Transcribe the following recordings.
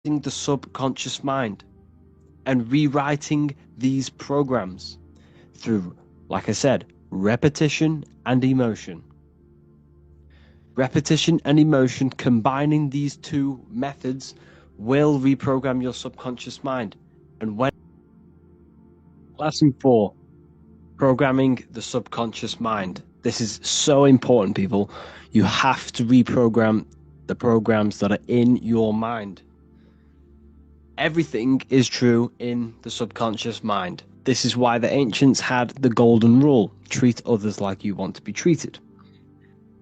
the subconscious mind and rewriting these programs through, like I said, repetition and emotion. Repetition and emotion, combining these two methods, will reprogram your subconscious mind. And when lesson 4, programming the subconscious mind. This is so important, people. You have to reprogram the programs that are in your mind. Everything is true in the subconscious mind. This is why the ancients had the golden rule: treat others like you want to be treated.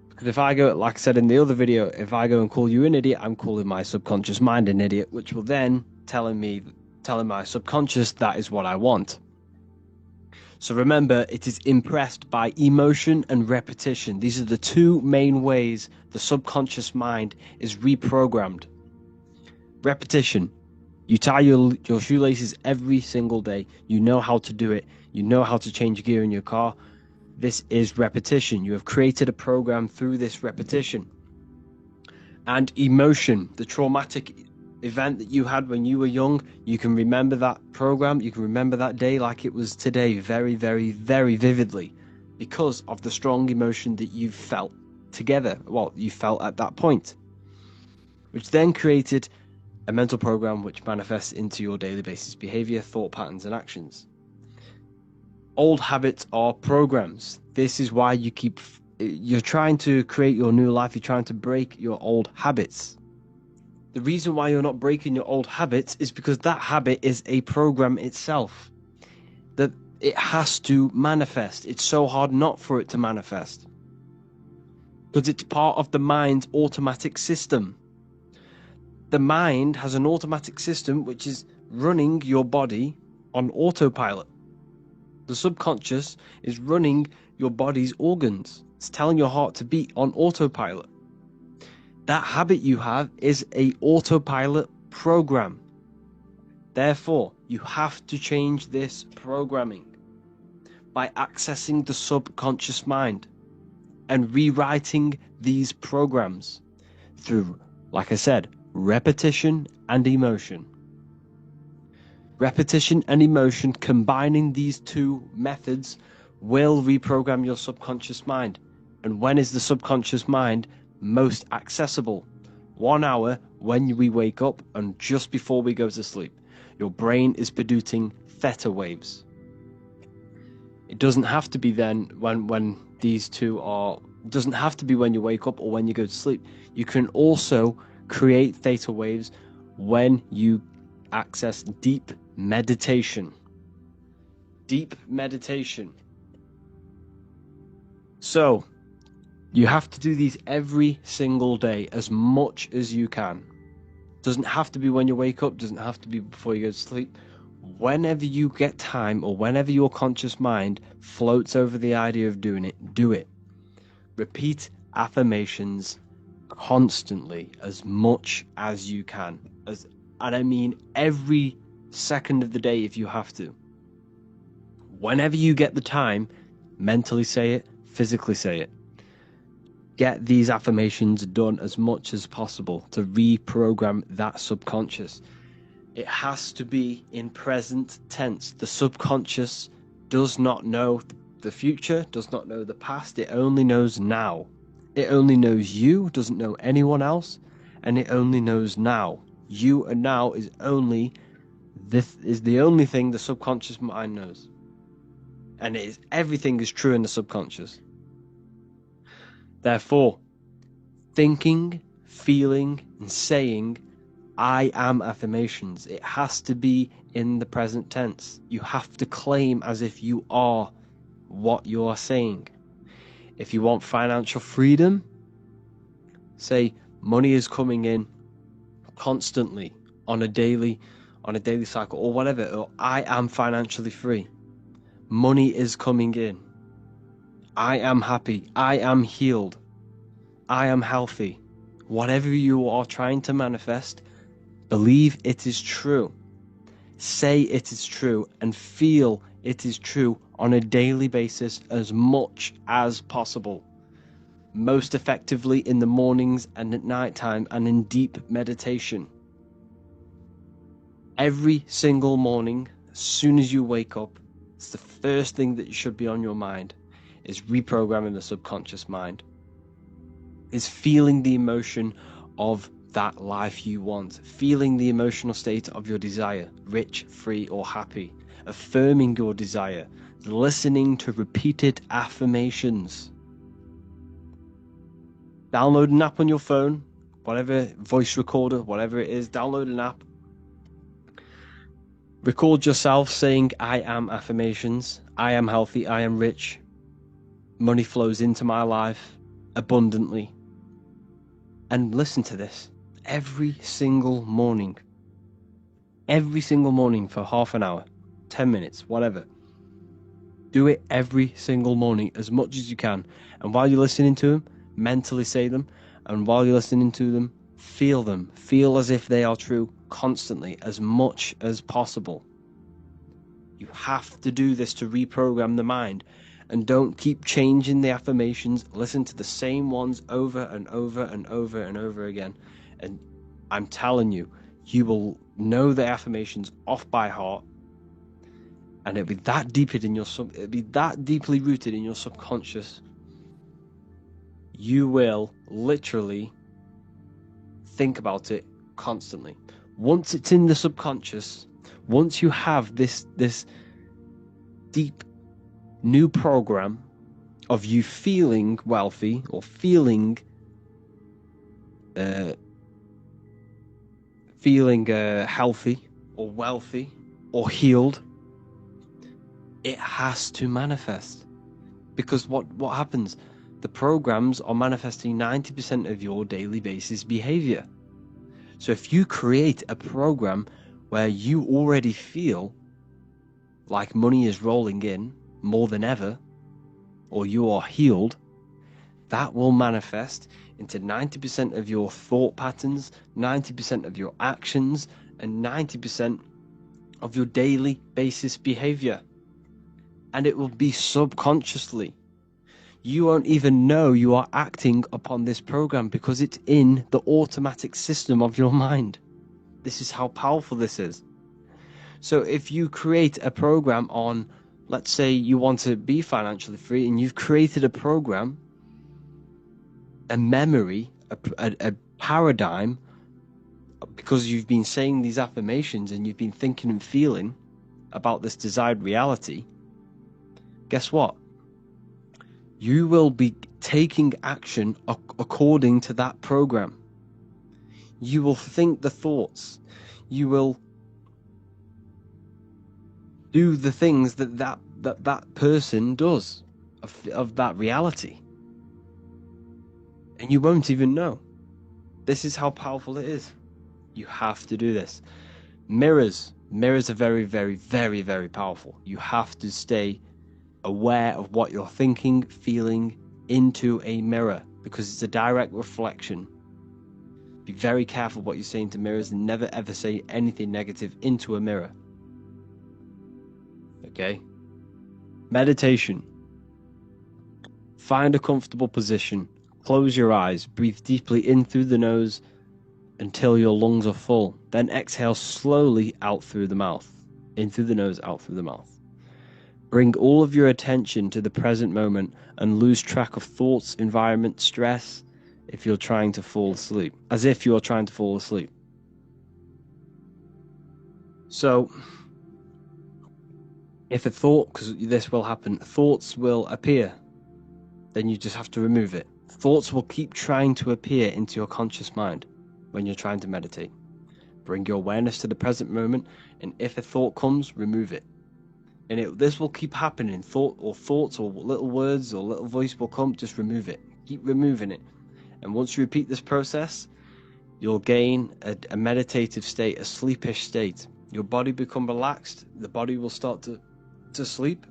Because if I go, like I said in the other video, if I go and call you an idiot, I'm calling my subconscious mind an idiot, which will then telling my subconscious that is what I want. So remember, it is impressed by emotion and repetition. These are the two main ways the subconscious mind is reprogrammed. Repetition. You tie your shoelaces every single day. You know how to do it. You know how to change gear in your car. This is repetition. You have created a program through this repetition. And emotion, the traumatic event that you had when you were young, you can remember that program, you can remember that day like it was today, very, very, very vividly, because of the strong emotion that you felt together, you felt at that point, which then created a mental program which manifests into your daily basis behavior, thought patterns, and actions. Old habits are programs. This is why you're trying to create your new life, you're trying to break your old habits. The reason why you're not breaking your old habits is because that habit is a program itself. That it has to manifest. It's so hard not for it to manifest. Because it's part of the mind's automatic system. The mind has an automatic system which is running your body on autopilot. The subconscious is running your body's organs. It's telling your heart to beat on autopilot. That habit you have is an autopilot program. Therefore, you have to change this programming by accessing the subconscious mind and rewriting these programs through, like I said, repetition and emotion. Repetition and emotion, combining these two methods, will reprogram your subconscious mind. And when is the subconscious mind most accessible? 1 hour when we wake up and just before we go to sleep. Your brain is producing theta waves. It doesn't have to be then when these two are, it doesn't have to be when you wake up or when you go to sleep. You can also create theta waves when you access deep meditation. Deep meditation. So you have to do these every single day, as much as you can. Doesn't have to be when you wake up, doesn't have to be before you go to sleep. Whenever you get time, or whenever your conscious mind floats over the idea of doing it, do it. Repeat affirmations constantly, as much as you can. And I mean every second of the day if you have to. Whenever you get the time, mentally say it, physically say it. Get these affirmations done as much as possible to reprogram that subconscious. It has to be in present tense. The subconscious does not know the future, does not know the past. It only knows now. It only knows you, doesn't know anyone else, and it only knows now. You and now is the only thing the subconscious mind knows. And everything is true in the subconscious. Therefore, thinking, feeling, and saying I am affirmations. It has to be in the present tense. You have to claim as if you are what you are saying. If you want financial freedom, say money is coming in constantly on a daily cycle or whatever. Or I am financially free. Money is coming in. I am happy. I am healed. I am healthy. Whatever you are trying to manifest, believe it is true. Say it is true and feel it is true on a daily basis as much as possible. Most effectively in the mornings and at nighttime and in deep meditation. Every single morning, as soon as you wake up, it's the first thing that should be on your mind, is reprogramming the subconscious mind. Is feeling the emotion of that life you want, feeling the emotional state of your desire, rich, free, or happy, affirming your desire, listening to repeated affirmations. Download an app on your phone, whatever, voice recorder, whatever it is, download an app. Record yourself saying, I am affirmations, I am healthy, I am rich, money flows into my life abundantly. And listen to this every single morning for half an hour, 10 minutes, whatever. Do it every single morning as much as you can. And while you're listening to them, mentally say them. And while you're listening to them. Feel as if they are true constantly, as much as possible. You have to do this to reprogram the mind. And don't keep changing the affirmations. Listen to the same ones over and over and over and over again. And I'm telling you, you will know the affirmations off by heart. And it'll be that deeply rooted in your subconscious. You will literally think about it constantly. Once it's in the subconscious, once you have this deep new program of you feeling wealthy or feeling healthy or wealthy or healed, it has to manifest. Because what happens? The programs are manifesting 90% of your daily basis behavior. So if you create a program where you already feel like money is rolling in more than ever, or you are healed, that will manifest into 90% of your thought patterns, 90% of your actions, and 90% of your daily basis behavior. And it will be subconsciously. You won't even know you are acting upon this program because it's in the automatic system of your mind. This is how powerful this is. So if you create a program on, let's say you want to be financially free, and you've created a program, a memory, a paradigm, because you've been saying these affirmations and you've been thinking and feeling about this desired reality, guess what? You will be taking action according to that program. You will think the thoughts. You will do the things that person does of that reality. And you won't even know. This is how powerful it is. You have to do this. Mirrors are very, very, very, very powerful. You have to stay aware of what you're thinking, feeling into a mirror, because it's a direct reflection. Be very careful what you're saying to mirrors, and never ever say anything negative into a mirror. Okay? Meditation. Find a comfortable position. Close your eyes. Breathe deeply in through the nose until your lungs are full. Then exhale slowly out through the mouth. In through the nose, out through the mouth. Bring all of your attention to the present moment and lose track of thoughts, environment, stress, if you're trying to fall asleep. As if you're trying to fall asleep. So, if a thought, because this will happen, thoughts will appear, then you just have to remove it. Thoughts will keep trying to appear into your conscious mind when you're trying to meditate. Bring your awareness to the present moment, and if a thought comes, remove it. And this will keep happening. Thoughts or little words or little voice will come, just remove it. Keep removing it. And once you repeat this process, you'll gain a meditative state, a sleepish state. Your body become relaxed. The body will start to sleep,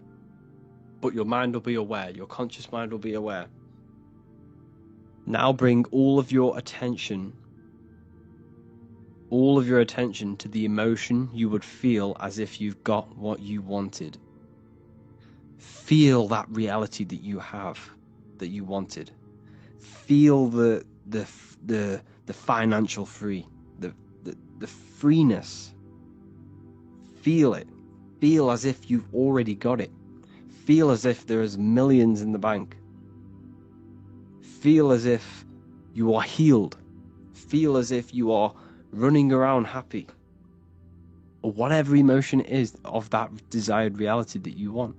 but your mind will be aware. Your conscious mind will be aware. Now bring all of your attention to the emotion you would feel as if you've got what you wanted. Feel that reality that you have, that you wanted. Feel the financial free, the freeness. Feel it. Feel as if you've already got it. Feel as if there is millions in the bank. Feel as if you are healed. Feel as if you are running around happy. Or whatever emotion it is of that desired reality that you want.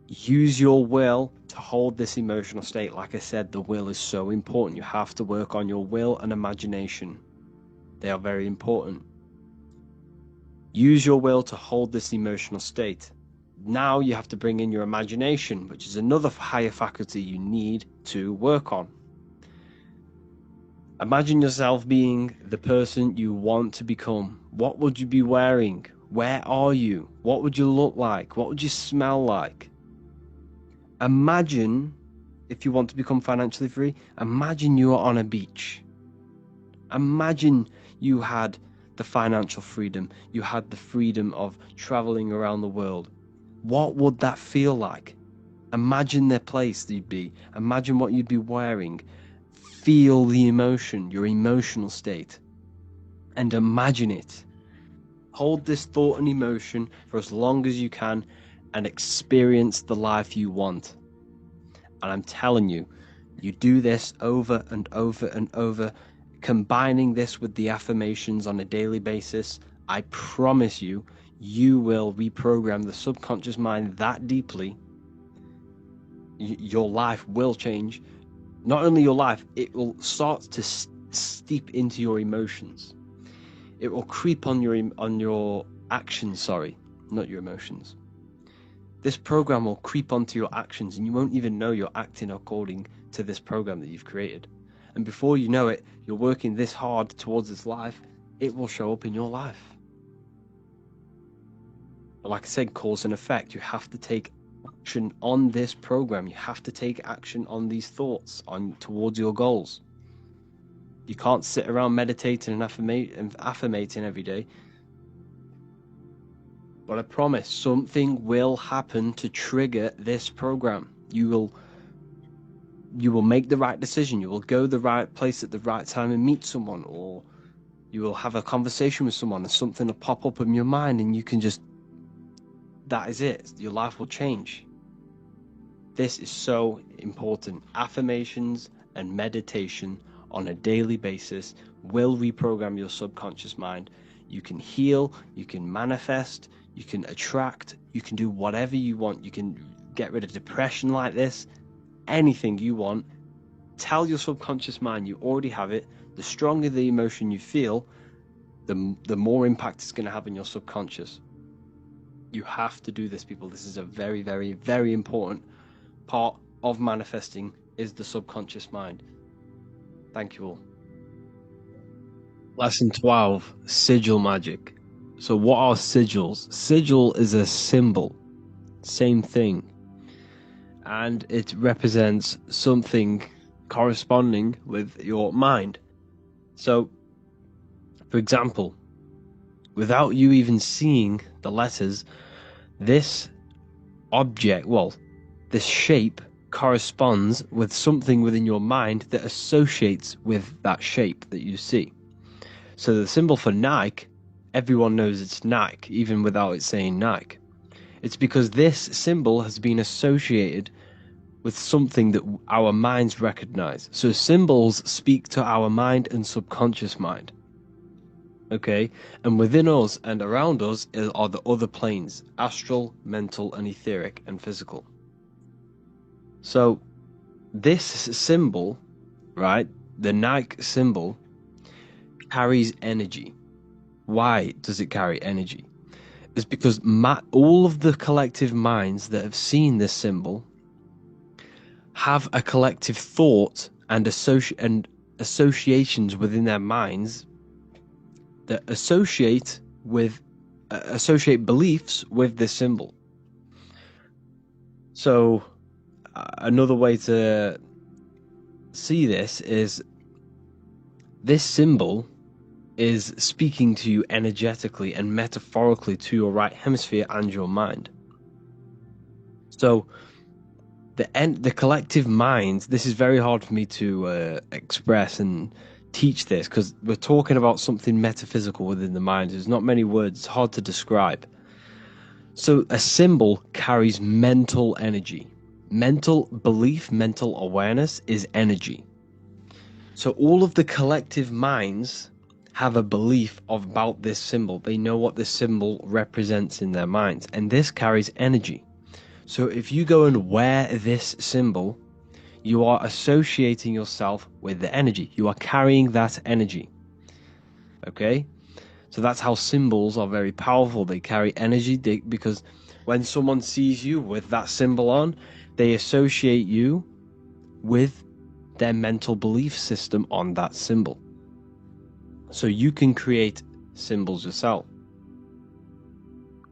Use your will to hold this emotional state. Like I said, the will is so important. You have to work on your will and imagination. They are very important. Use your will to hold this emotional state. Now you have to bring in your imagination, which is another higher faculty you need to work on. Imagine yourself being the person you want to become. What would you be wearing? Where are you? What would you look like? What would you smell like? Imagine, if you want to become financially free, imagine you are on a beach. Imagine you had the financial freedom. You had the freedom of traveling around the world. What would that feel like? Imagine the place you'd be. Imagine what you'd be wearing. Feel the emotion, your emotional state, and imagine it. Hold this thought and emotion for as long as you can and experience the life you want. And I'm telling you, you do this over and over and over, combining this with the affirmations on a daily basis. I promise you, you will reprogram the subconscious mind that deeply. Your life will change. Not only your life, it will start to steep into your emotions. It will creep on your actions, sorry, not your emotions. This program will creep onto your actions and you won't even know you're acting according to this program that you've created. And before you know it, you're working this hard towards this life, it will show up in your life. But like I said, cause and effect. You have to take action on this program. You have to take action on these thoughts towards your goals. You can't sit around meditating and affirmating every day. But I promise something will happen to trigger this program. You will make the right decision. You will go the right place at the right time and meet someone, or you will have a conversation with someone and something will pop up in your mind and you can just, that is it. Your life will change. This is so important. Affirmations and meditation on a daily basis will reprogram your subconscious mind. You can heal, you can manifest, you can attract, you can do whatever you want. You can get rid of depression like this, anything you want. Tell your subconscious mind you already have it. The stronger the emotion you feel, the more impact it's going to have in your subconscious. You have to do this, people. This is a very, very, very important part of manifesting, is the subconscious mind. Thank you all. Lesson 12, sigil magic. So what are sigils? Sigil is a symbol, same thing. And it represents something corresponding with your mind. So, for example, without you even seeing the letters, this object, well, this shape corresponds with something within your mind that associates with that shape that you see. So the symbol for Nike, everyone knows it's Nike, even without it saying Nike. It's because this symbol has been associated with something that our minds recognize. So symbols speak to our mind and subconscious mind. Okay? And within us and around us are the other planes: astral, mental, and etheric, and physical. So this symbol, right, the Nike symbol, carries energy. Why does it carry energy? It's because all of the collective minds that have seen this symbol have a collective thought and associations within their minds that associate beliefs with this symbol. So another way to see this is this symbol is speaking to you energetically and metaphorically to your right hemisphere and your mind. So the collective mind, this is very hard for me to express and teach this because we're talking about something metaphysical within the mind. There's not many words, it's hard to describe. So a symbol carries mental energy. Mental belief, mental awareness is energy. So all of the collective minds have a belief about this symbol. They know what this symbol represents in their minds, and this carries energy. So if you go and wear this symbol, you are associating yourself with the energy. You are carrying that energy. Okay? So that's how symbols are very powerful. They carry energy because when someone sees you with that symbol on, they associate you with their mental belief system on that symbol. So you can create symbols yourself.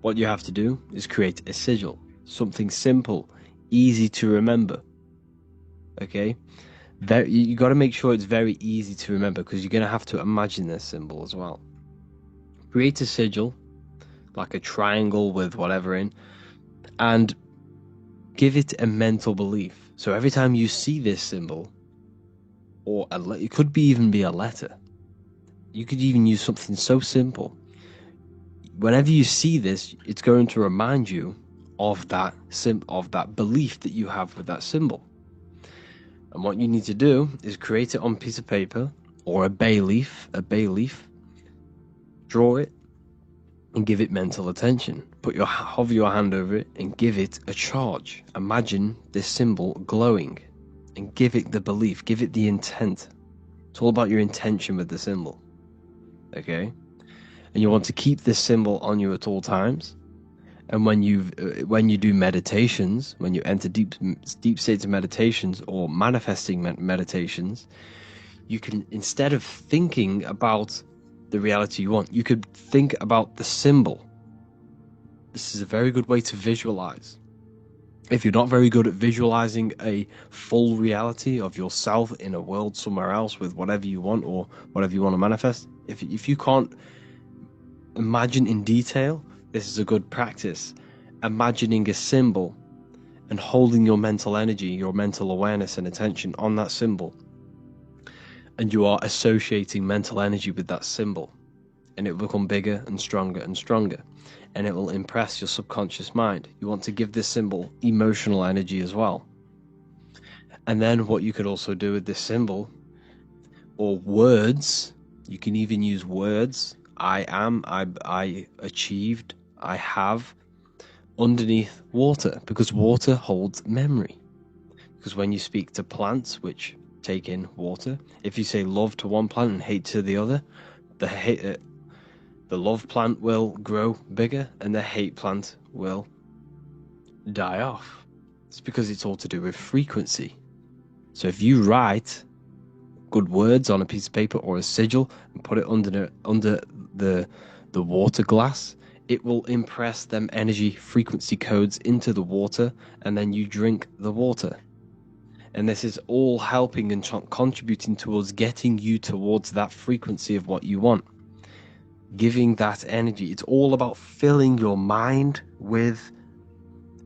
What you have to do is create a sigil, something simple, easy to remember. Okay? You got to make sure it's very easy to remember because you're going to have to imagine this symbol as well. Create a sigil, like a triangle with whatever in, and give it a mental belief. So every time you see this symbol, or it could even be a letter, you could even use something so simple. Whenever you see this, it's going to remind you of that belief that you have with that symbol. And what you need to do is create it on a piece of paper or a bay leaf, draw it, and give it mental attention. Hover your hand over it and give it a charge. Imagine this symbol glowing and give it the belief, give it the intent. It's all about your intention with the symbol. Okay? And you want to keep this symbol on you at all times. And when you do meditations, when you enter deep states of meditations or manifesting meditations, you can, instead of thinking about the reality you want, you could think about the symbol. This is a very good way to visualize. If you're not very good at visualizing a full reality of yourself in a world somewhere else with whatever you want or whatever you want to manifest, if you can't imagine in detail, this is a good practice. Imagining a symbol and holding your mental energy, your mental awareness and attention on that symbol. And you are associating mental energy with that symbol. And it will become bigger and stronger and stronger. And it will impress your subconscious mind. You want to give this symbol emotional energy as well. And then what you could also do with this symbol, or words, you can even use words. I am, I achieved, I have, underneath water, because water holds memory. Because when you speak to plants, which take in water, if you say love to one plant and hate to the other, the love plant will grow bigger and the hate plant will die off. It's because it's all to do with frequency. So if you write good words on a piece of paper or a sigil and put it under the water glass, it will impress them energy frequency codes into the water, and then you drink the water. And this is all helping and contributing towards getting you towards that frequency of what you want. Giving that energy. It's all about filling your mind with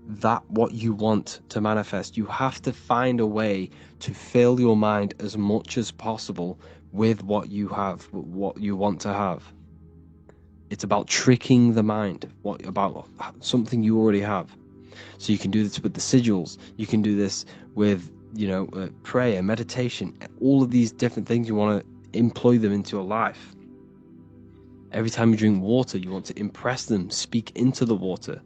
that what you want to manifest. You have to find a way to fill your mind as much as possible with what you have, what you want to have. It's about tricking the mind, about something you already have. So you can do this with the sigils. You can do this with, prayer, meditation, all of these different things. You want to employ them into your life. Every time you drink water, you want to impress them, speak into the water.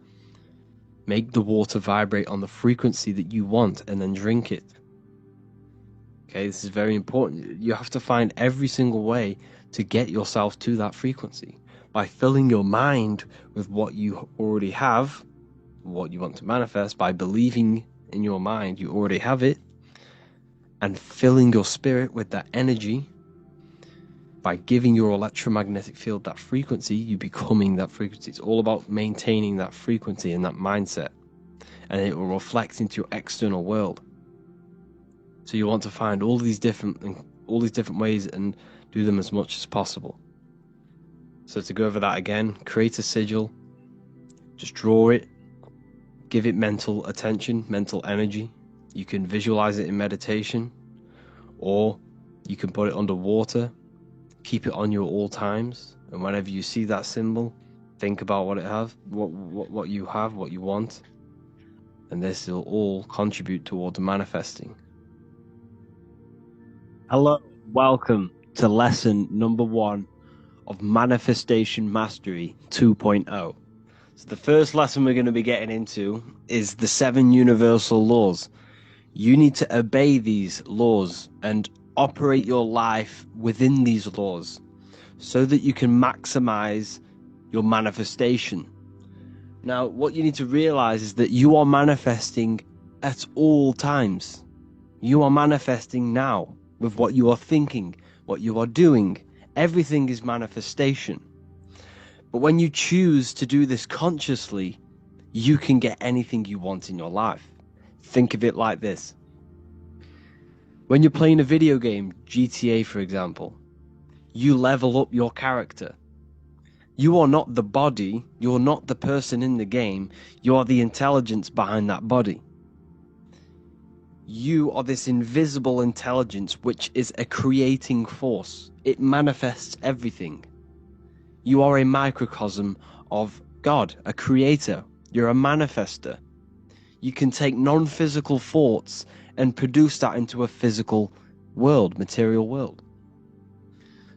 Make the water vibrate on the frequency that you want and then drink it. Okay, this is very important. You have to find every single way to get yourself to that frequency by filling your mind with what you already have, what you want to manifest, by believing in your mind you already have it, and filling your spirit with that energy. By giving your electromagnetic field that frequency, you becoming that frequency. It's all about maintaining that frequency and that mindset, and it will reflect into your external world. So you want to find all these different ways and do them as much as possible. So to go over that again, create a sigil, just draw it, give it mental attention, mental energy. You can visualize it in meditation, or You can put it underwater, keep it on you at all times, and whenever you see that symbol, think about what it has, what you have, what you want, and this will all contribute towards manifesting. Hello, welcome to lesson number 1 of Manifestation Mastery 2.0. So the first lesson we're going to be getting into is the 7 universal laws. You need to obey these laws and operate your life within these laws so that you can maximize your manifestation. Now, what you need to realize is that you are manifesting at all times. You are manifesting now with what you are thinking, what you are doing. Everything is manifestation. But when you choose to do this consciously, you can get anything you want in your life. Think of it like this. When you're playing a video game, GTA for example, you level up your character. You are not the body, you're not the person in the game, you are the intelligence behind that body. You are this invisible intelligence which is a creating force. It manifests everything. You are a microcosm of God, a creator. You're a manifester. You can take non-physical thoughts and produce that into a physical world, material world.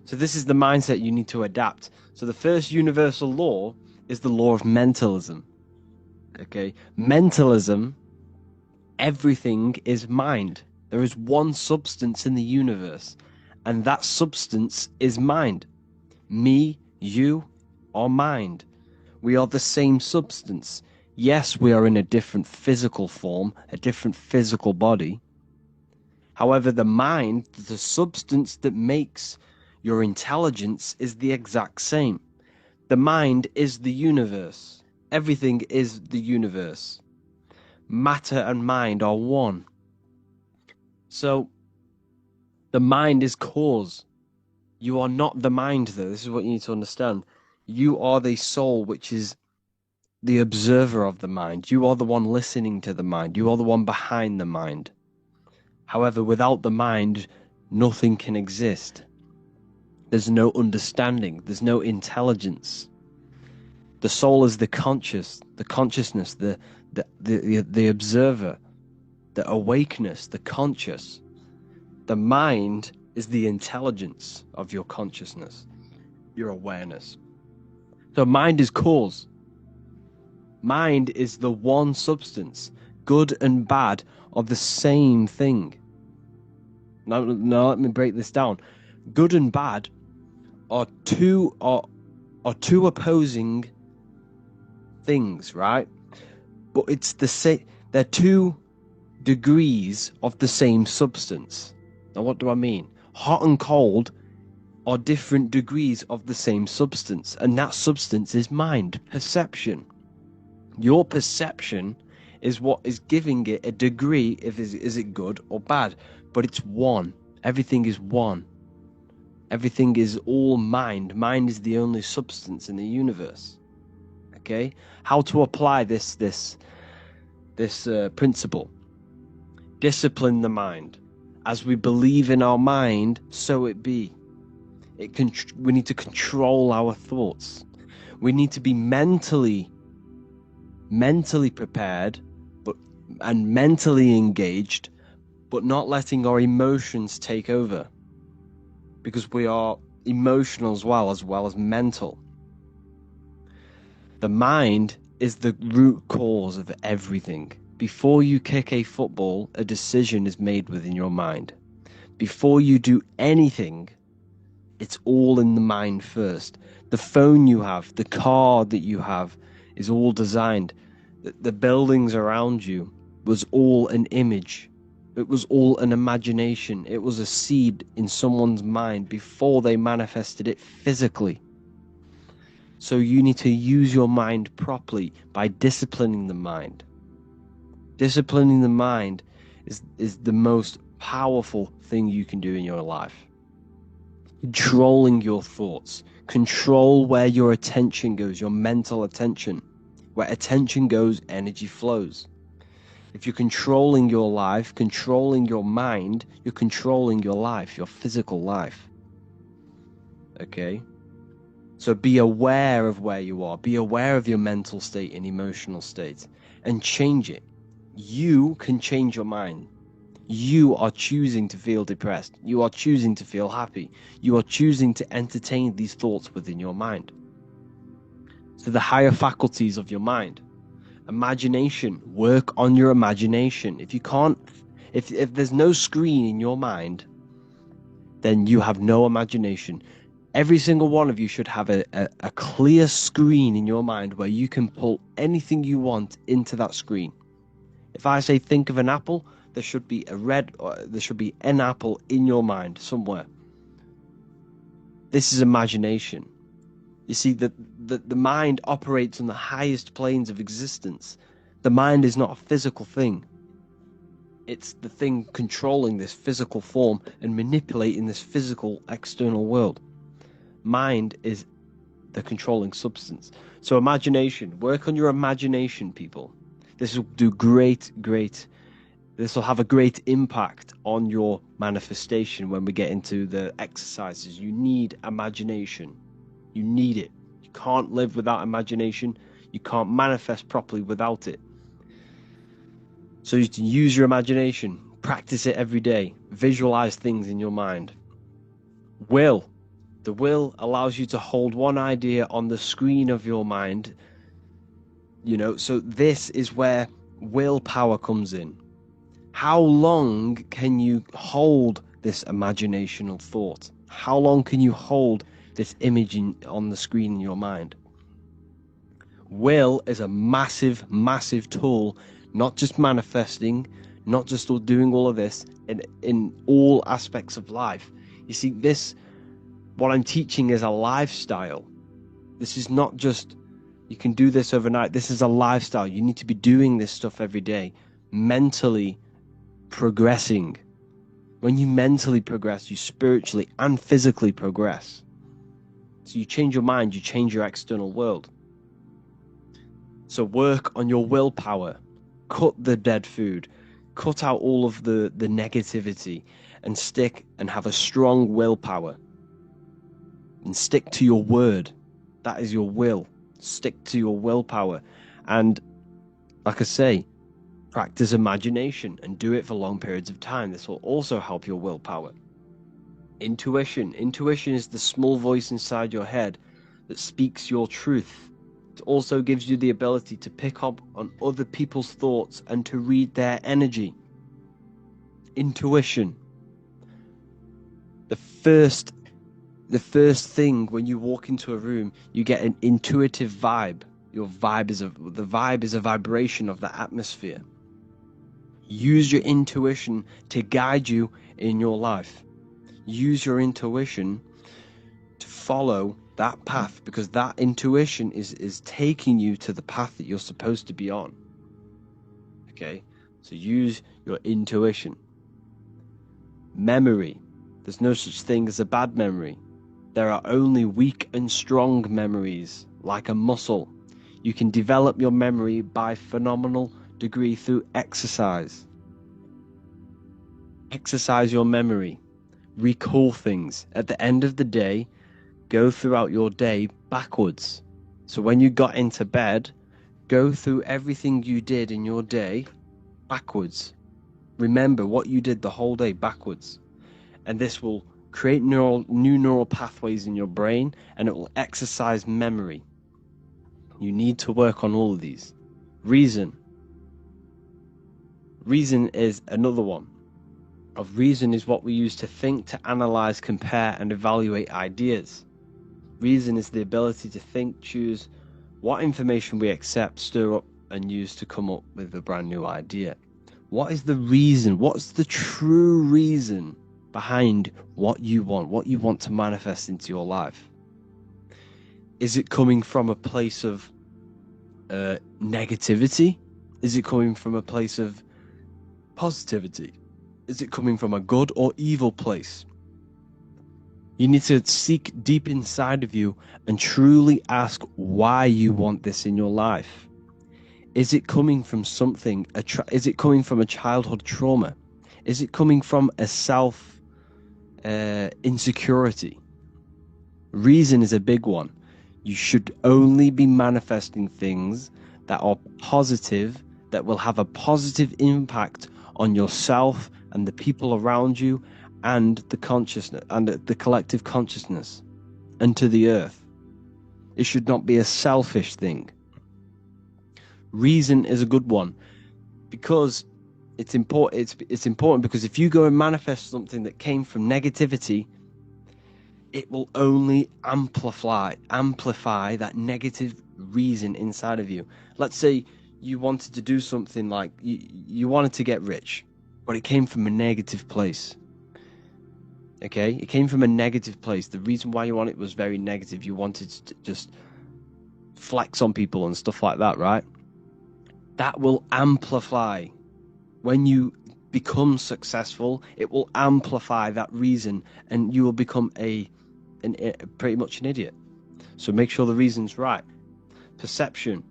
So this is the mindset you need to adapt. So the first universal law is the law of mentalism. Okay, mentalism, everything is mind. There is one substance in the universe, and that substance is mind. Me, you are mind. We are the same substance. Yes, we are in a different physical form, a different physical body. However, the mind, the substance that makes your intelligence, is the exact same. The mind is the universe. Everything is the universe. Matter and mind are one. So, the mind is cause. You are not the mind, though. This is what you need to understand. You are the soul, which is the observer of the mind. You are the one listening to the mind. You are the one behind the mind. However, without the mind, nothing can exist. There's no understanding. There's no intelligence. The soul is the consciousness, the observer, the awakeness, the conscious. The mind is the intelligence of your consciousness, your awareness. So mind is cause. Mind is the one substance. Good and bad are the same thing. Now let me break this down. Good and bad are two opposing things, right? But it's the same. They're 2 degrees of the same substance. Now, what do I mean? Hot and cold are different degrees of the same substance, and that substance is mind, perception. Your perception is what is giving it a degree, is it good or bad, but it's one. Everything is one. Everything is all mind. Mind is the only substance in the universe. Okay? How to apply this principle? Discipline the mind. As we believe in our mind, so it be. We need to control our thoughts. We need to be mentally prepared, and mentally engaged, but not letting our emotions take over, because we are emotional as well as mental. The mind is the root cause of everything. Before you kick a football, a decision is made within your mind. Before you do anything, it's all in the mind first. The phone you have, the car that you have, is all designed. The buildings around you was all an image. It was all an imagination. It was a seed in someone's mind before they manifested it physically. So you need to use your mind properly by disciplining the mind. Disciplining the mind is the most powerful thing you can do in your life. Controlling your thoughts. Control where your attention goes, your mental attention. Where attention goes, energy flows. If you're controlling your life, controlling your mind, you're controlling your life, your physical life. Okay? So be aware of where you are. Be aware of your mental state and emotional state and change it. You can change your mind. You are choosing to feel depressed. You are choosing to feel happy. You are choosing to entertain these thoughts within your mind. So the higher faculties of your mind. Imagination. Work on your imagination. If you can't, if there's no screen in your mind, then you have no imagination. Every single one of you should have a clear screen in your mind where you can pull anything you want into that screen. If I say think of an apple, there should be there should be an apple in your mind somewhere. This is imagination. You see, the mind operates on the highest planes of existence. The mind is not a physical thing. It's the thing controlling this physical form and manipulating this physical external world. Mind is the controlling substance. So imagination, work on your imagination, people. This will do great. This will have a great impact on your manifestation when we get into the exercises. You need imagination. You need it. You can't live without imagination. You can't manifest properly without it. So you can use your imagination. Practice it every day. Visualize things in your mind. Will. The will allows you to hold one idea on the screen of your mind. So this is where willpower comes in. How long can you hold this imaginational thought? How long can you hold this image on the screen in your mind? Will is a massive tool, not just manifesting, not just doing all of this, in all aspects of life. You see, what I'm teaching is a lifestyle. This is not just, you can do this overnight. This is a lifestyle. You need to be doing this stuff every day, mentally progressing. When you mentally progress, you spiritually and physically progress. So you change your mind, you change your external world. So work on your willpower. Cut the dead food. Cut out all of the negativity and stick and have a strong willpower. And stick to your word. That is your will. Stick to your willpower. And like I say, practice imagination and do it for long periods of time. This will also help your willpower. Intuition. Intuition is the small voice inside your head that speaks your truth. It also gives you the ability to pick up on other people's thoughts and to read their energy. Intuition. The first thing when you walk into a room, you get an intuitive vibe. The vibe is a vibration of the atmosphere. Use your intuition to guide you in your life. Use your intuition to follow that path, because that intuition is taking you to the path that you're supposed to be on. Okay? So use your intuition. Memory. There's no such thing as a bad memory. There are only weak and strong memories, like a muscle. You can develop your memory by phenomenal degree through exercise. Exercise your memory. Recall things. At the end of the day, go throughout your day backwards. So when you got into bed, go through everything you did in your day backwards. Remember what you did the whole day backwards. And this will create new neural pathways in your brain, and it will exercise memory. You need to work on all of these. Reason. Reason is another one. Reason is what we use to think, to analyze, compare, and evaluate ideas. Reason is the ability to think, choose what information we accept, stir up, and use to come up with a brand new idea. What is the reason? What's the true reason behind what you want to manifest into your life? Is it coming from a place of negativity? Is it coming from a place of positivity? Is it coming from a good or evil place? You need to seek deep inside of you and truly ask why you want this in your life. Is it coming from something? Is it coming from a childhood trauma? Is it coming from a self insecurity? Reason is a big one. You should only be manifesting things that are positive, that will have a positive impact on yourself and the people around you and the consciousness and the collective consciousness and to the earth. It should not be a selfish thing. Reason is a good one because it's important. It's important because if you go and manifest something that came from negativity, it will only amplify that negative reason inside of you. Let's say you wanted to do something like you wanted to get rich, but it came from a negative place. Okay, it came from a negative place. The reason why you want it was very negative. You wanted to just flex on people and stuff like that, right? That will amplify. When you become successful, it will amplify that reason, and you will become pretty much an idiot. So make sure the reason's right. Perception.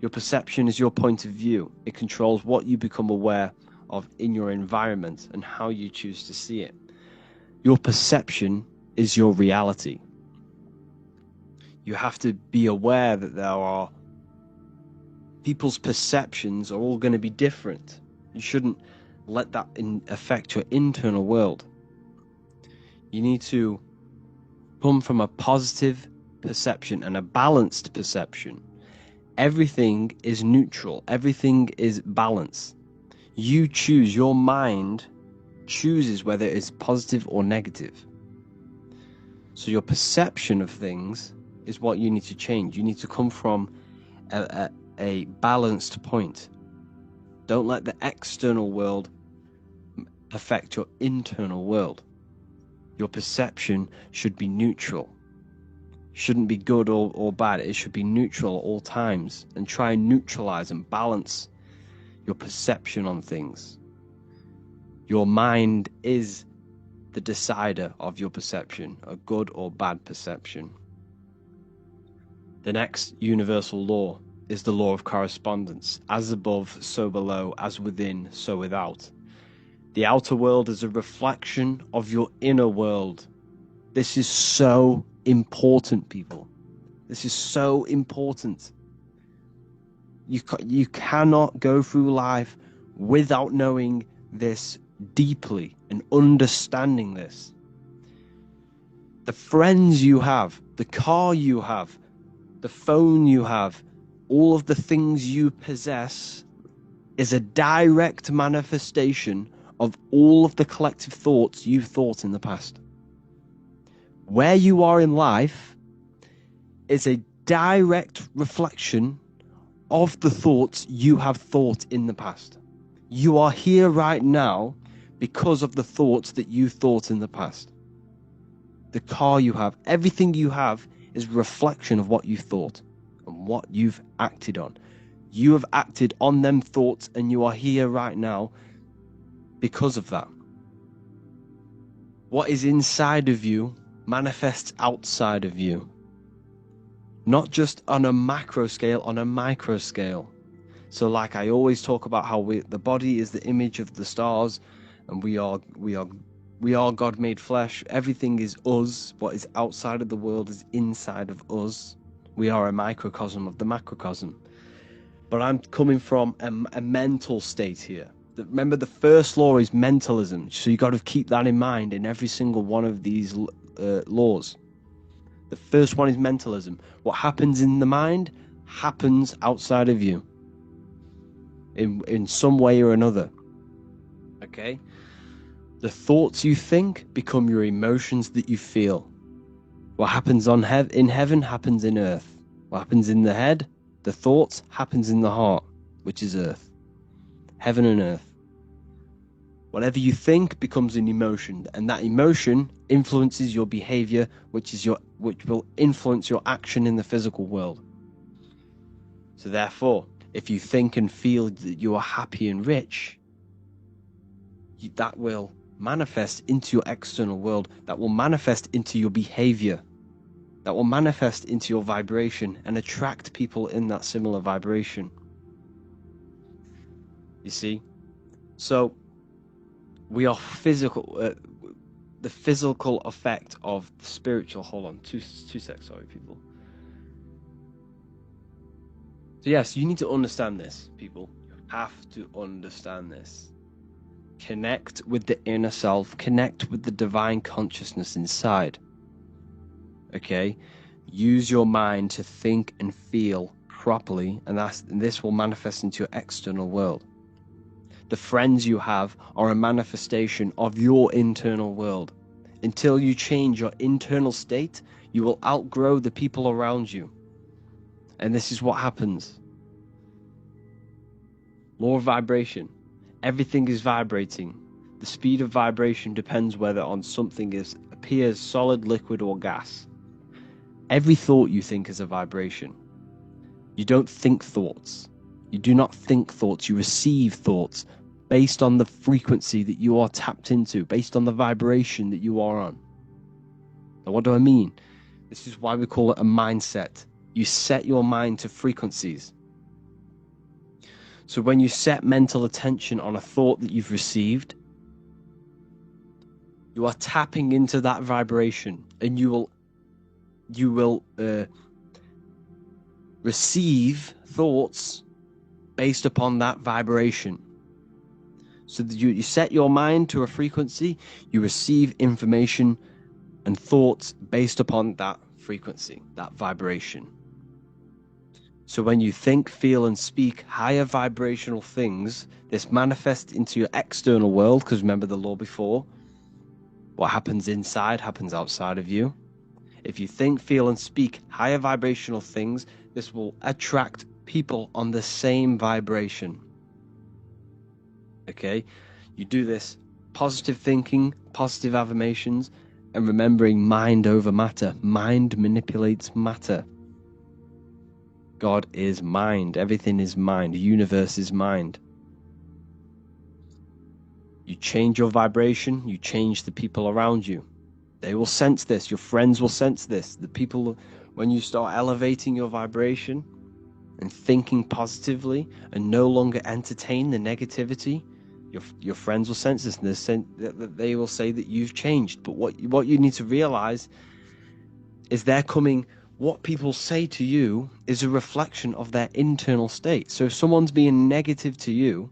Your perception is your point of view. It controls what you become aware of in your environment and how you choose to see it. Your perception is your reality. You have to be aware that there are people's perceptions are all going to be different. You shouldn't let that affect your internal world. You need to come from a positive perception and a balanced perception. Everything is neutral. Everything is balanced. You choose. Your mind chooses whether it's positive or negative. So your perception of things is what you need to change. You need to come from a balanced point. Don't let the external world affect your internal world. Your perception should be neutral. Shouldn't be good or bad. It should be neutral at all times, and try and neutralize and balance your perception on things. Your mind is the decider of your perception, a good or bad perception. The next universal law is the law of correspondence. As above, so below, as within, so without. The outer world is a reflection of your inner world. This is so important, people. This is so important. You cannot go through life without knowing this deeply and understanding this. The friends you have, the car you have, the phone you have, all of the things you possess is a direct manifestation of all of the collective thoughts you've thought in the past. Where you are in life is a direct reflection of the thoughts you have thought in the past. You are here right now because of the thoughts that you thought in the past. The car you have, everything you have is a reflection of what you thought and what you've acted on. You have acted on them thoughts, and you are here right now because of that. What is inside of you manifests outside of you. Not just on a macro scale, on a micro scale. So like I always talk about how the body is the image of the stars, and we are God made flesh. Everything is us. What is outside of the world is inside of us. We are a microcosm of the macrocosm. But I'm coming from a mental state here. Remember, the first law is mentalism. So you got to keep that in mind in every single one of these laws. The first one is mentalism. What happens in the mind happens outside of you in some way or another. Okay? The thoughts you think become your emotions that you feel. What happens in heaven happens in earth. What happens in the head, the thoughts, happens in the heart, which is earth. Heaven and earth. Whatever you think becomes an emotion, and that emotion influences your behavior, which will influence your action in the physical world. So therefore, if you think and feel that you are happy and rich, that will manifest into your external world. That will manifest into your behavior. That will manifest into your vibration and attract people in that similar vibration. You see? So we are physical. The physical effect of the spiritual. Hold on, two seconds. Sorry, people. So yes, you need to understand this, people. You have to understand this. Connect with the inner self. Connect with the divine consciousness inside. Okay? Use your mind to think and feel properly, and this will manifest into your external world. The friends you have are a manifestation of your internal world. Until you change your internal state, you will outgrow the people around you. And this is what happens. Law of vibration. Everything is vibrating. The speed of vibration depends whether on something appears solid, liquid, or gas. Every thought you think is a vibration. You don't think thoughts. You do not think thoughts. You receive thoughts based on the frequency that you are tapped into, based on the vibration that you are on. Now, what do I mean? This is why we call it a mindset. You set your mind to frequencies. So when you set mental attention on a thought that you've received, you are tapping into that vibration, and you will receive thoughts based upon that vibration. So that you set your mind to a frequency, you receive information and thoughts based upon that frequency, that vibration. So when you think, feel, and speak higher vibrational things, this manifests into your external world, because remember the law before, what happens inside happens outside of you. If you think, feel, and speak higher vibrational things, this will attract people on the same vibration. Okay? You do this positive thinking, positive affirmations, and remembering mind over matter. Mind manipulates matter. God is mind. Everything is mind. The universe is mind. You change your vibration, you change the people around you. They will sense this. Your friends will sense this. The people, when you start elevating your vibration and thinking positively and no longer entertain the negativity, your friends will sense this, and they will say that you've changed. But what you need to realize is what people say to you is a reflection of their internal state. So if someone's being negative to you,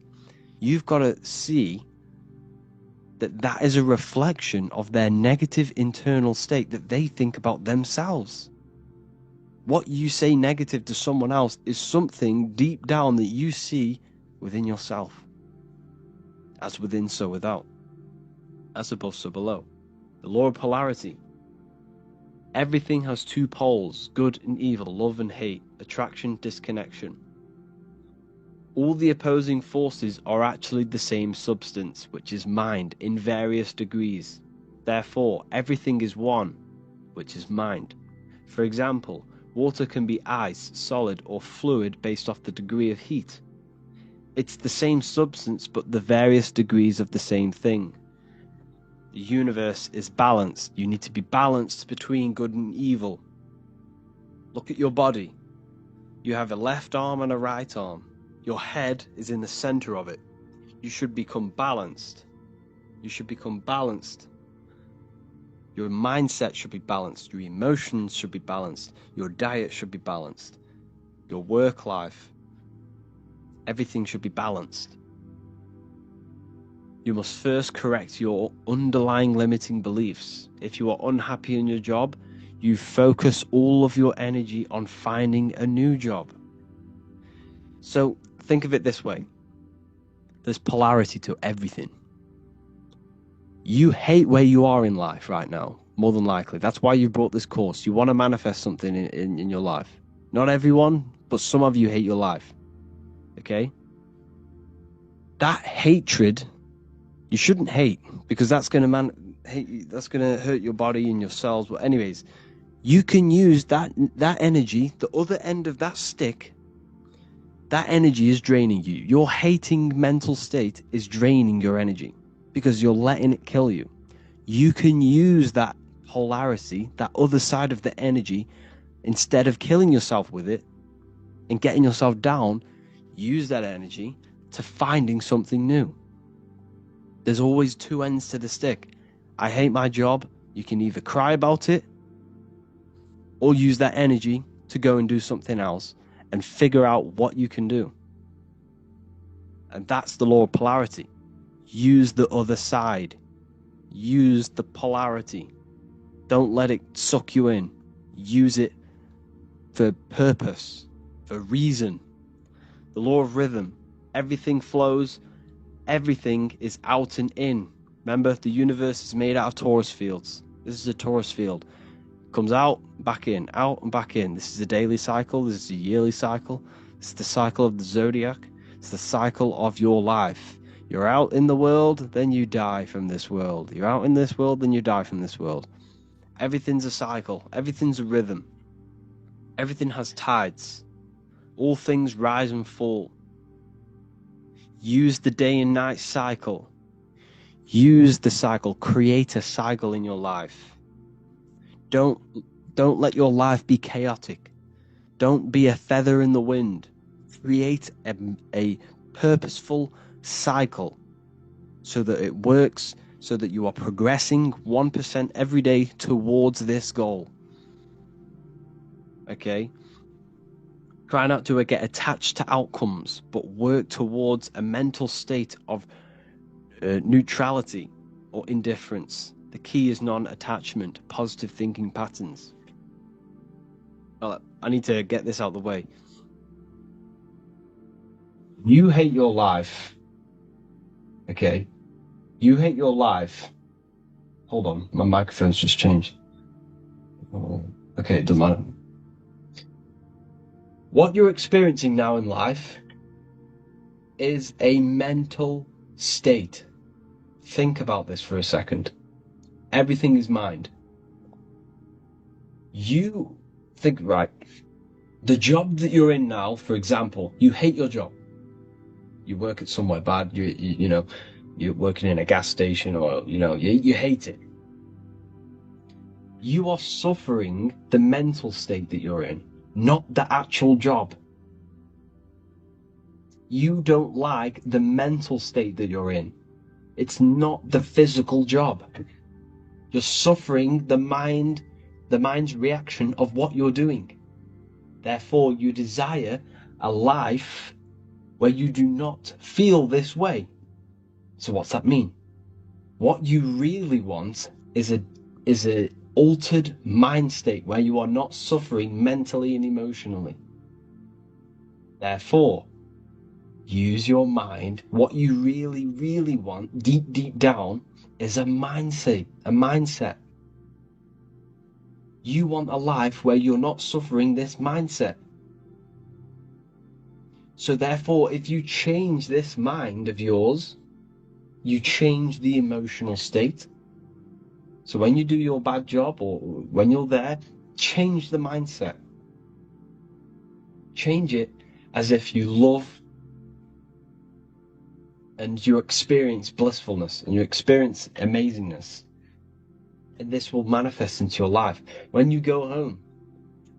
you've got to see that is a reflection of their negative internal state that they think about themselves. What you say negative to someone else is something deep down that you see within yourself. As within, so without. As above, so below. The law of polarity. Everything has two poles, good and evil, love and hate, attraction, disconnection. All the opposing forces are actually the same substance, which is mind, in various degrees. Therefore, everything is one, which is mind. For example, water can be ice, solid, or fluid based off the degree of heat. It's the same substance, but the various degrees of the same thing. The universe is balanced. You need to be balanced between good and evil. Look at your body. You have a left arm and a right arm. Your head is in the center of it. You should become balanced. You should become balanced. Your mindset should be balanced. Your emotions should be balanced. Your diet should be balanced. Your work life. Everything should be balanced. You must first correct your underlying limiting beliefs. If you are unhappy in your job, you focus all of your energy on finding a new job. So think of it this way. There's polarity to everything. You hate where you are in life right now, more than likely. That's why you brought this course. You want to manifest something in your life. Not everyone, but some of you hate your life. Okay? That hatred, you shouldn't hate, because that's going to hurt your body and your cells. But anyways, you can use that energy, the other end of that stick. That energy is draining you. Your hating mental state is draining your energy because you're letting it kill you. You can use that polarity, that other side of the energy, instead of killing yourself with it and getting yourself down, use that energy to finding something new. There's always two ends to the stick. I hate my job. You can either cry about it or use that energy to go and do something else and figure out what you can do. And that's the law of polarity. Use the other side. Use the polarity. Don't let it suck you in. Use it for purpose, for reason. The law of rhythm. Everything flows. Everything is out and in. Remember, the universe is made out of torus fields. This is a torus field. Comes out, back in, out and back in. This is a daily cycle. This is a yearly cycle. This is the cycle of the zodiac. It's the cycle of your life. You're out in the world, then you die from this world. You're out in this world, then you die from this world. Everything's a cycle. Everything's a rhythm. Everything has tides. All things rise and fall. Use the day and night cycle. Use the cycle. Create a cycle in your life. Don't let your life be chaotic. Don't be a feather in the wind. Create a purposeful cycle so that it works, so that you are progressing 1% every day towards this goal. Okay? Try not to get attached to outcomes, but work towards a mental state of neutrality or indifference. The key is non-attachment, positive thinking patterns. Well, I need to get this out of the way. You hate your life. Okay? You hate your life. Hold on, my microphone's just changed. Okay, it doesn't matter. What you're experiencing now in life is a mental state. Think about this for a second. Everything is mind. You think, right, the job that you're in now, for example, you hate your job. You work at somewhere bad, you know, you're working in a gas station or, you hate it. You are suffering the mental state that you're in, not the actual job. You don't like the mental state that you're in. It's not the physical job. You're suffering the mind's reaction of what you're doing. Therefore, you desire a life where you do not feel this way. So what's that mean? What you really want is a altered mind state where you are not suffering mentally and emotionally. Therefore, use your mind. What you really, really want, deep down, is a mindset. You want a life where you're not suffering this mindset. So therefore, if you change this mind of yours, you change the emotional state. So when you do your bad job or when you're there, change the mindset. Change it as if you love and you experience blissfulness and you experience amazingness. And this will manifest into your life. When you go home,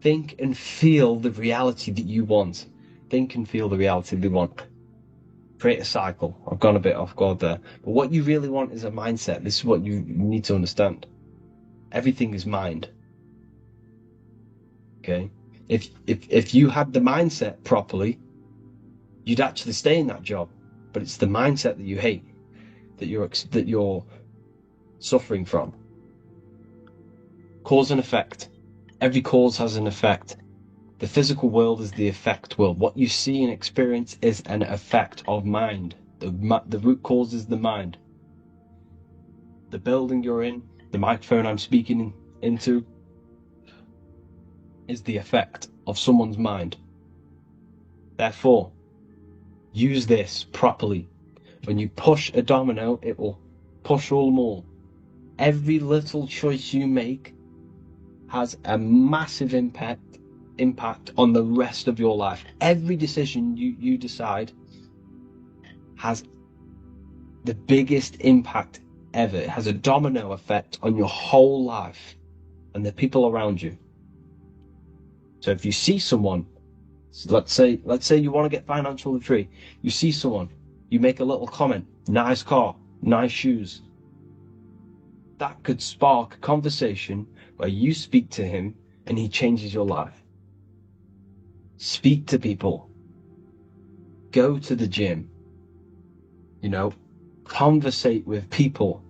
think and feel the reality that you want. Think and feel the reality that you want. Create a cycle. I've gone a bit off guard there. But what you really want is a mindset. This is what you need to understand. Everything is mind. Okay? If you had the mindset properly, you'd actually stay in that job. But it's the mindset that you hate, that you're suffering from. Cause and effect. Every cause has an effect. The physical world is the effect world. What you see and experience is an effect of mind. The root cause is the mind. The building you're in, the microphone I'm speaking into, is the effect of someone's mind. Therefore, use this properly. When you push a domino, it will push all more. Every little choice you make has a massive impact on the rest of your life. Every decision you decide has the biggest impact ever. It has a domino effect on your whole life and the people around you. So if you see someone, let's say you want to get financially free, you see someone You make a little comment, nice car, nice shoes. That could spark a conversation where you speak to him and he changes your life. Speak to people. Go to the gym. Conversate with people.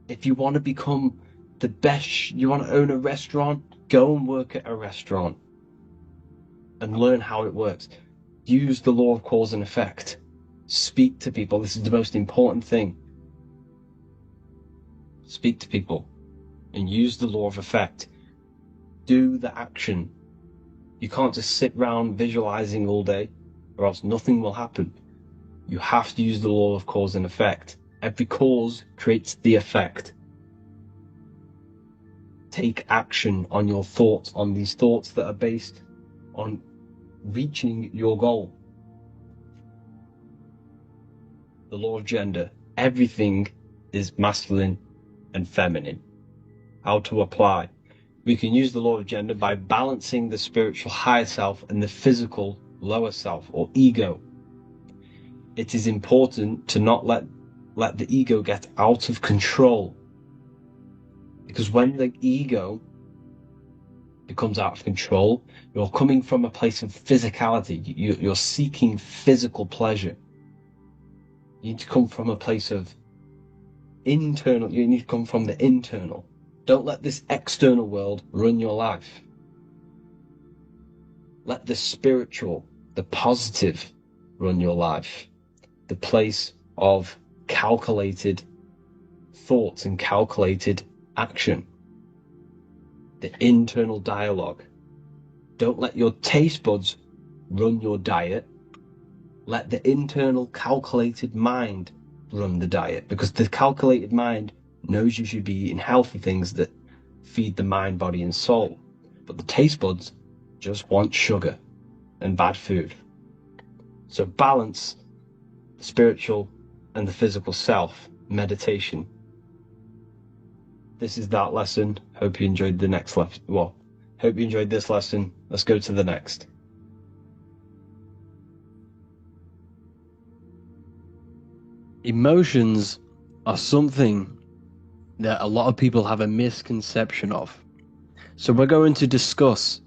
If you want to become the best, you want to own a restaurant, go and work at a restaurant and learn how it works. Use the law of cause and effect. Speak to people. This is the most important thing. Speak to people and use the law of effect. Do the action. You can't just sit around visualizing all day, or else nothing will happen. You have to use the law of cause and effect. Every cause creates the effect. Take action on your thoughts, on these thoughts that are based on reaching your goal. The law of gender. Everything is masculine and feminine. How to apply? We can use the law of gender by balancing the spiritual higher self and the physical lower self or ego. It is important to not let the ego get out of control. Because when the ego becomes out of control, you're coming from a place of physicality. You're seeking physical pleasure. You need to come from a place of internal. You need to come from the internal. Don't let this external world run your life. Let the spiritual, the positive, run your life. The place of calculated thoughts and calculated action. The internal dialogue. Don't let your taste buds run your diet. Let the internal calculated mind run the diet, because the calculated mind knows you should be eating healthy things that feed the mind, body, and soul. But the taste buds just want sugar and bad food. So balance the spiritual and the physical self. Meditation. This is that lesson. Hope you enjoyed the next lesson. Well, hope you enjoyed this lesson. Let's go to the next. Emotions are something that a lot of people have a misconception of. So we're going to discuss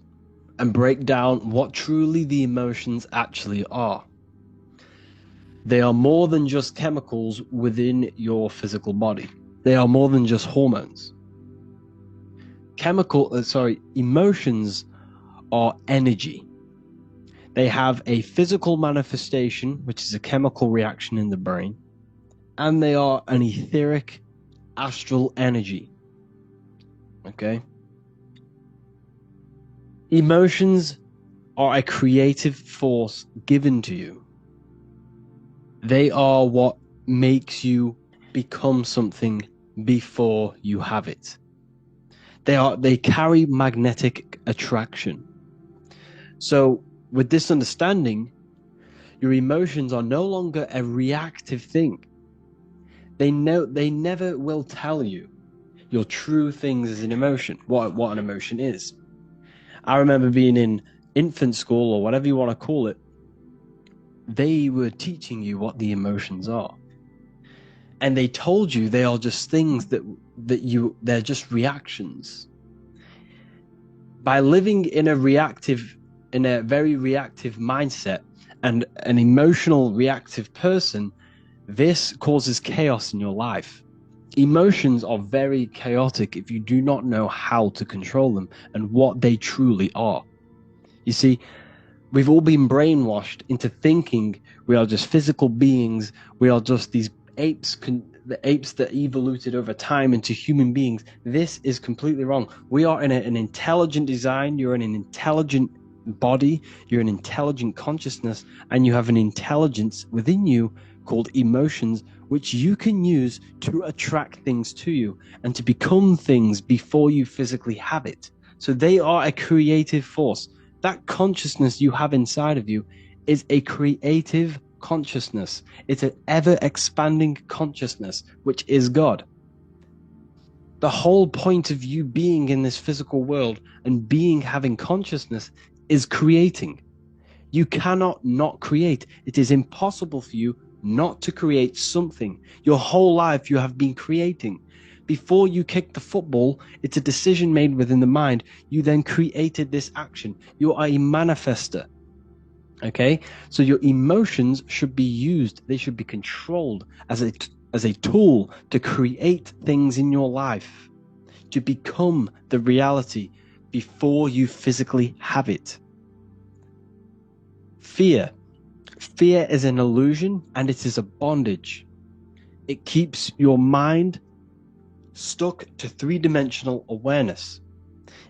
and break down what truly the emotions actually are. They are more than just chemicals within your physical body. They are more than just hormones. Emotions are energy. They have a physical manifestation, which is a chemical reaction in the brain, and they are an etheric, astral energy. Okay? Emotions are a creative force given to you. They are what makes you become something before you have it. They carry magnetic attraction. So with this understanding, your emotions are no longer a reactive thing. They never will tell you your true things as an emotion, what an emotion is. I remember being in infant school, or whatever you want to call it. They were teaching you what the emotions are. And they told you they are just things they're just reactions. By living in a very reactive mindset and an emotional reactive person, this causes chaos in your life. Emotions are very chaotic if you do not know how to control them and what they truly are. You see, we've all been brainwashed into thinking we are just physical beings. We are just these apes, the apes that evoluted over time into human beings. This is completely wrong. We are in an intelligent design. You're in an intelligent body. You're an intelligent consciousness, and you have an intelligence within you called emotions, which you can use to attract things to you and to become things before you physically have it. So they are a creative force. That consciousness you have inside of you is a creative consciousness. It's an ever-expanding consciousness, which is God. The whole point of you being in this physical world and having consciousness is creating. You cannot not create. It is impossible for you not to create something. Your whole life you have been creating. Before you kicked the football, it's a decision made within the mind. You then created this action. You are a manifester. Okay? So your emotions should be used. They should be controlled as a tool to create things in your life, to become the reality before you physically have it. Fear. Fear is an illusion and it is a bondage. It keeps your mind stuck to three-dimensional awareness.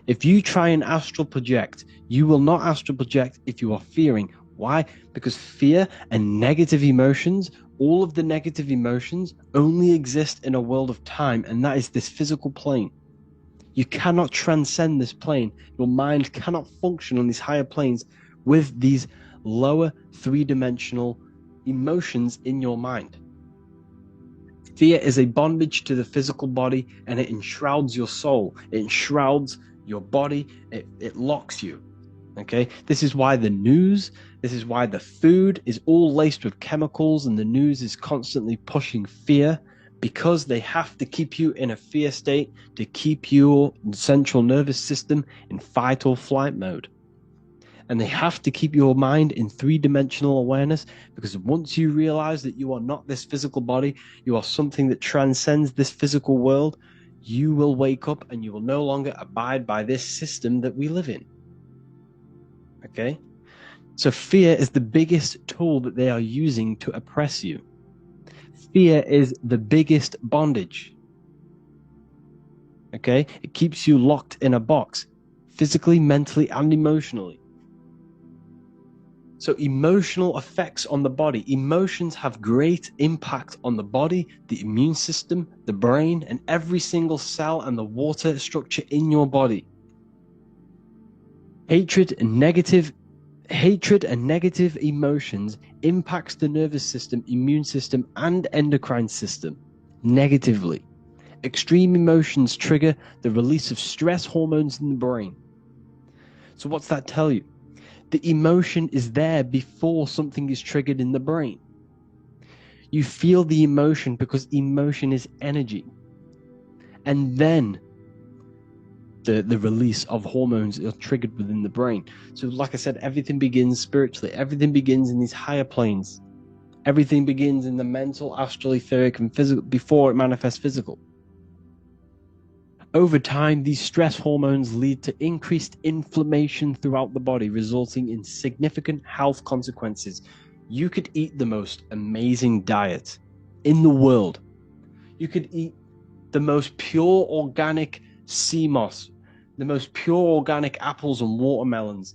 If you try and astral project, you will not astral project if you are fearing. Why? Because fear and negative emotions, all of the negative emotions only exist in a world of time, and that is this physical plane. You cannot transcend this plane. Your mind cannot function on these higher planes with these lower three-dimensional emotions in your mind. Fear is a bondage to the physical body, and it enshrouds your soul. It enshrouds your body. It locks you. Okay? This is why the news, this is why the food is all laced with chemicals, and the news is constantly pushing fear, because they have to keep you in a fear state to keep your central nervous system in fight or flight mode. And they have to keep your mind in three-dimensional awareness, because once you realize that you are not this physical body, you are something that transcends this physical world, you will wake up and you will no longer abide by this system that we live in. Okay? So fear is the biggest tool that they are using to oppress you. Fear is the biggest bondage. Okay? It keeps you locked in a box, physically, mentally, and emotionally. So emotional effects on the body. Emotions have great impact on the body, the immune system, the brain, and every single cell and the water structure in your body. Hatred and negative emotions impacts the nervous system, immune system, and endocrine system negatively. Extreme emotions trigger the release of stress hormones in the brain. So what's that tell you? The emotion is there before something is triggered in the brain. You feel the emotion because emotion is energy. And then the release of hormones are triggered within the brain. So like I said, everything begins spiritually. Everything begins in these higher planes. Everything begins in the mental, astral, etheric, and physical before it manifests physical. Over time, these stress hormones lead to increased inflammation throughout the body, resulting in significant health consequences. You could eat the most amazing diet in the world. You could eat the most pure organic sea moss, the most pure organic apples and watermelons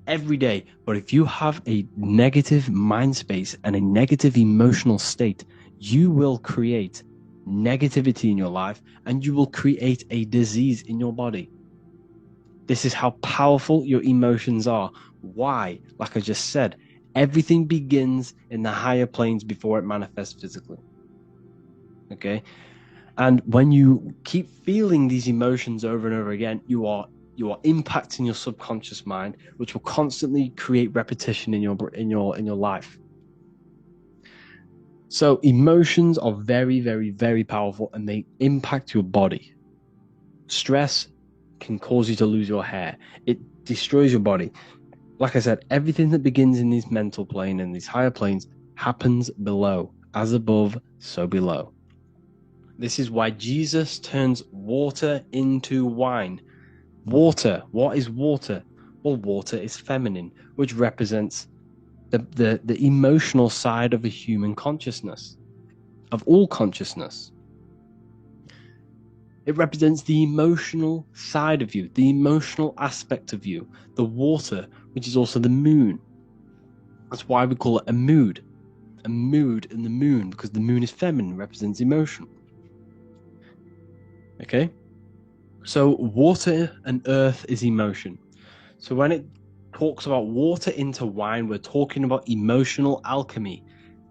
every day. But if you have a negative mind space and a negative emotional state, you will create negativity in your life and you will create a disease in your body. This is how powerful your emotions are. Why? Like I just said, everything begins in the higher planes before it manifests physically. Okay? And when you keep feeling these emotions over and over again, you are impacting your subconscious mind, which will constantly create repetition in your life. So emotions are very, very, very powerful, and they impact your body. Stress can cause you to lose your hair. It destroys your body. Like I said, everything that begins in this mental plane and these higher planes happens below. As above, so below. This is why Jesus turns water into wine. Water. What is water? Well, water is feminine, which represents the emotional side of a human consciousness, of all consciousness. It represents the emotional side of you, the emotional aspect of you, the water, which is also the moon. That's why we call it a mood in the moon, because the moon is feminine, represents emotion. Okay? So water and earth is emotion. So when it talks about water into wine, we're talking about emotional alchemy,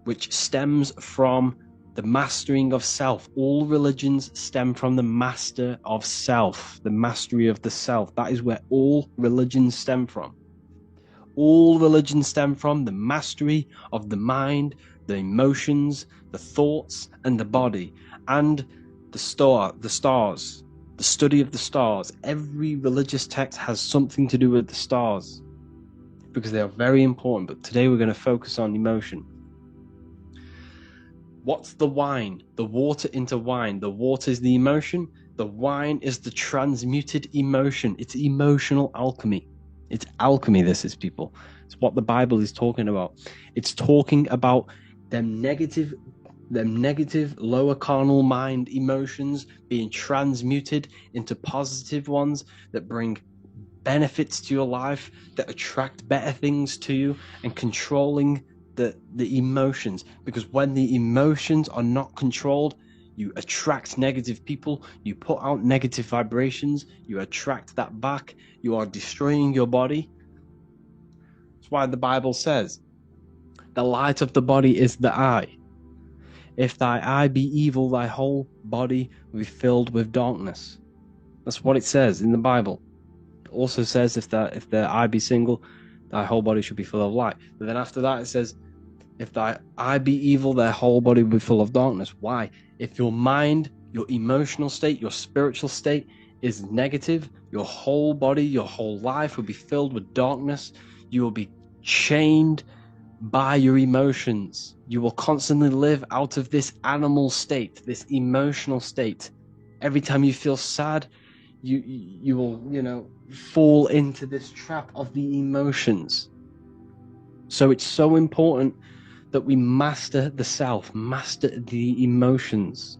which stems from the mastering of self. All religions stem from the master of self, the mastery of the self. That is where all religions stem from. all religions stem from, the mastery of the mind, the emotions, the thoughts, and the body, and the stars, the study of the stars. Every religious text has something to do with the stars because they are very important. But today we're going to focus on emotion. What's the wine? The water into wine. The water is the emotion. The wine is the transmuted emotion. It's emotional alchemy. It's alchemy, this is, people. It's what the Bible is talking about. It's talking about them negative lower carnal mind emotions being transmuted into positive ones that bring benefits to your life, that attract better things to you, and controlling the emotions. Because when the emotions are not controlled, you attract negative people, you put out negative vibrations, you attract that back, you are destroying your body. That's why the Bible says the light of the body is the eye. If thy eye be evil, thy whole body will be filled with darkness. That's what it says in the Bible. It also says if the eye be single, thy whole body should be full of light. But then after that it says, if thy eye be evil, thy whole body will be full of darkness. Why? If your mind, your emotional state, your spiritual state is negative, your whole body, your whole life will be filled with darkness. You will be chained by your emotions. You will constantly live out of this animal state, this emotional state. Every time you feel sad, you will, fall into this trap of the emotions. So it's so important that we master the self, master the emotions.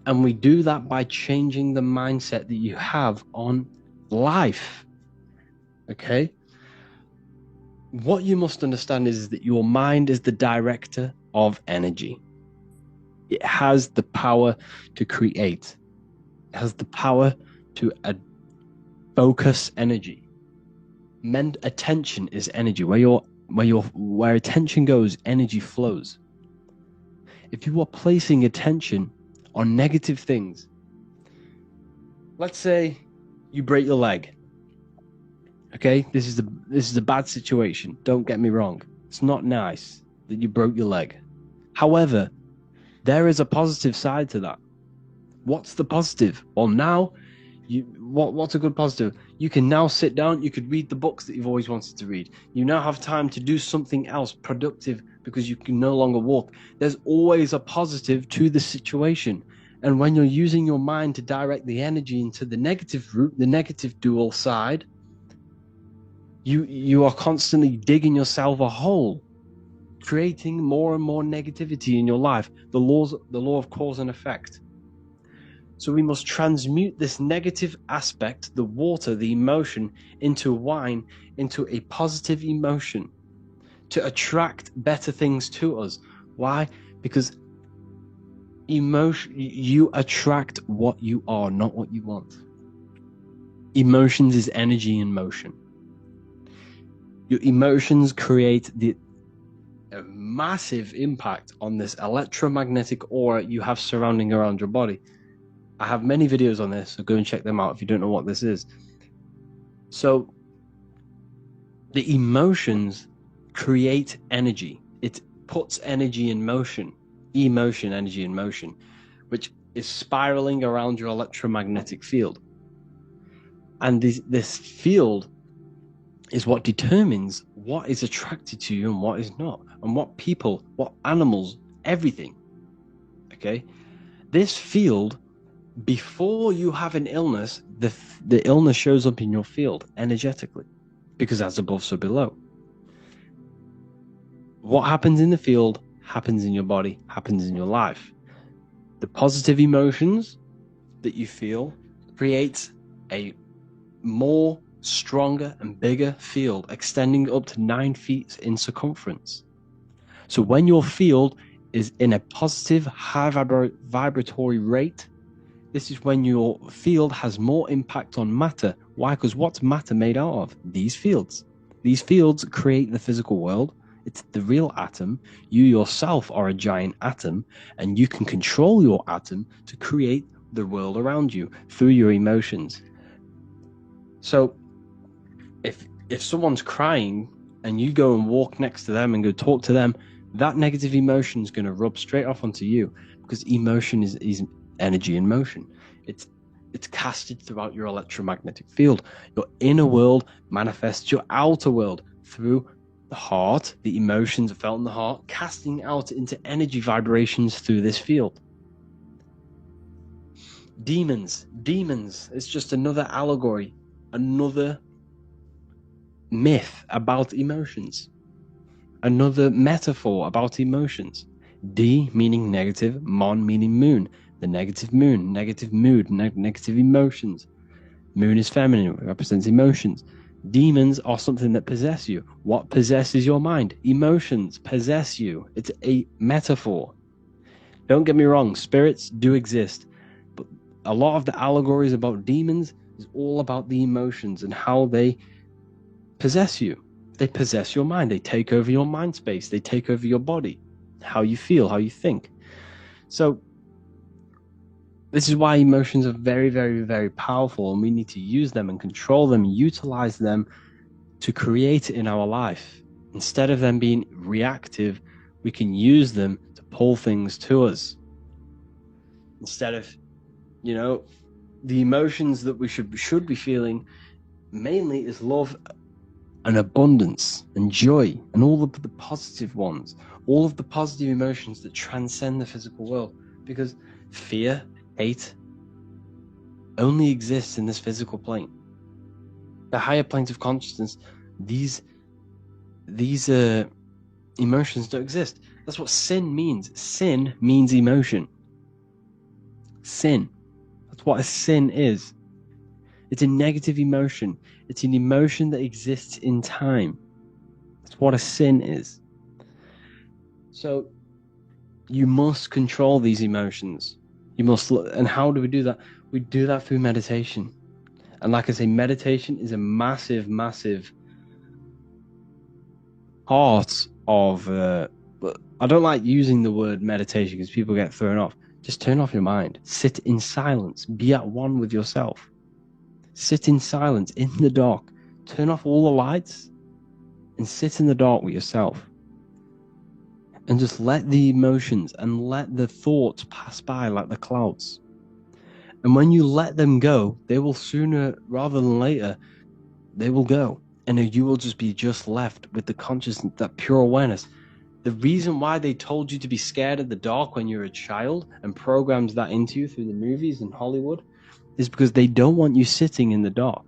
And we do that by changing the mindset that you have on life. Okay? What you must understand is that your mind is the director of energy. It has the power to create. It has the power to focus energy. Attention is energy. Where attention goes, energy flows. If you are placing attention on negative things, let's say you break your leg. Okay, this is a bad situation. Don't get me wrong. It's not nice that you broke your leg. However, there is a positive side to that. What's the positive? Well, now what's a good positive? You can now sit down, you could read the books that you've always wanted to read. You now have time to do something else productive because you can no longer walk. There's always a positive to the situation. And when you're using your mind to direct the energy into the negative route, the negative dual side, you are constantly digging yourself a hole, creating more and more negativity in your life. The law of cause and effect. So we must transmute this negative aspect, the water, the emotion, into wine, into a positive emotion to attract better things to us. Why? Because you attract what you are, not what you want. Emotions is energy in motion. Your emotions create a massive impact on this electromagnetic aura you have surrounding around your body. I have many videos on this, so go and check them out if you don't know what this is. So the emotions create energy. It puts energy in motion, energy in motion, which is spiraling around your electromagnetic field. And this field is what determines what is attracted to you and what is not, and what people, what animals, everything. Okay? This field, before you have an illness, the illness shows up in your field energetically, because as above, so below. What happens in the field happens in your body, happens in your life. The positive emotions that you feel creates a more stronger and bigger field, extending up to 9 feet in circumference. So when your field is in a positive, high vibratory rate, this is when your field has more impact on matter. Why? Because what's matter made out of? These fields. These fields create the physical world. It's the real atom. You yourself are a giant atom, and you can control your atom to create the world around you through your emotions. So if if someone's crying and you go and walk next to them and go talk to them, that negative emotion is going to rub straight off onto you, because emotion is energy in motion. It's casted throughout your electromagnetic field. Your inner world manifests your outer world through the heart. The emotions are felt in the heart, casting out into energy vibrations through this field. Demons. It's just another allegory, another myth about emotions, another metaphor about emotions. D meaning negative, Mon meaning moon, the negative moon, negative mood, negative emotions. Moon is feminine, it represents emotions. Demons are something that possess you. What possesses your mind? Emotions possess you. It's a metaphor. Don't get me wrong, spirits do exist, but a lot of the allegories about demons is all about the emotions and how they possess you. They possess your mind. They take over your mind space. They take over your body, how you feel, how you think. So this is why emotions are very, very, very powerful, and we need to use them and control them, utilize them to create it in our life. Instead of them being reactive, we can use them to pull things to us. Instead of, the emotions that we should be feeling mainly is love and abundance and joy and all of the positive ones, all of the positive emotions that transcend the physical world, because fear, hate only exists in this physical plane. The higher planes of consciousness, these emotions don't exist. That's what sin means. Sin means emotion. Sin. That's what a sin is. It's a negative emotion. It's an emotion that exists in time. That's what a sin is. So you must control these emotions. You must, and how do we do that? We do that through meditation. And like I say, meditation is a massive, massive part of. I don't like using the word meditation because people get thrown off. Just turn off your mind. Sit in silence. Be at one with yourself. Sit in silence in the dark. Turn off all the lights and sit in the dark with yourself. And just let the emotions and let the thoughts pass by like the clouds. And when you let them go, they will sooner rather than later, they will go. And you will just be left with the consciousness, that pure awareness. The reason why they told you to be scared of the dark when you're a child and programs that into you through the movies and Hollywood is because they don't want you sitting in the dark.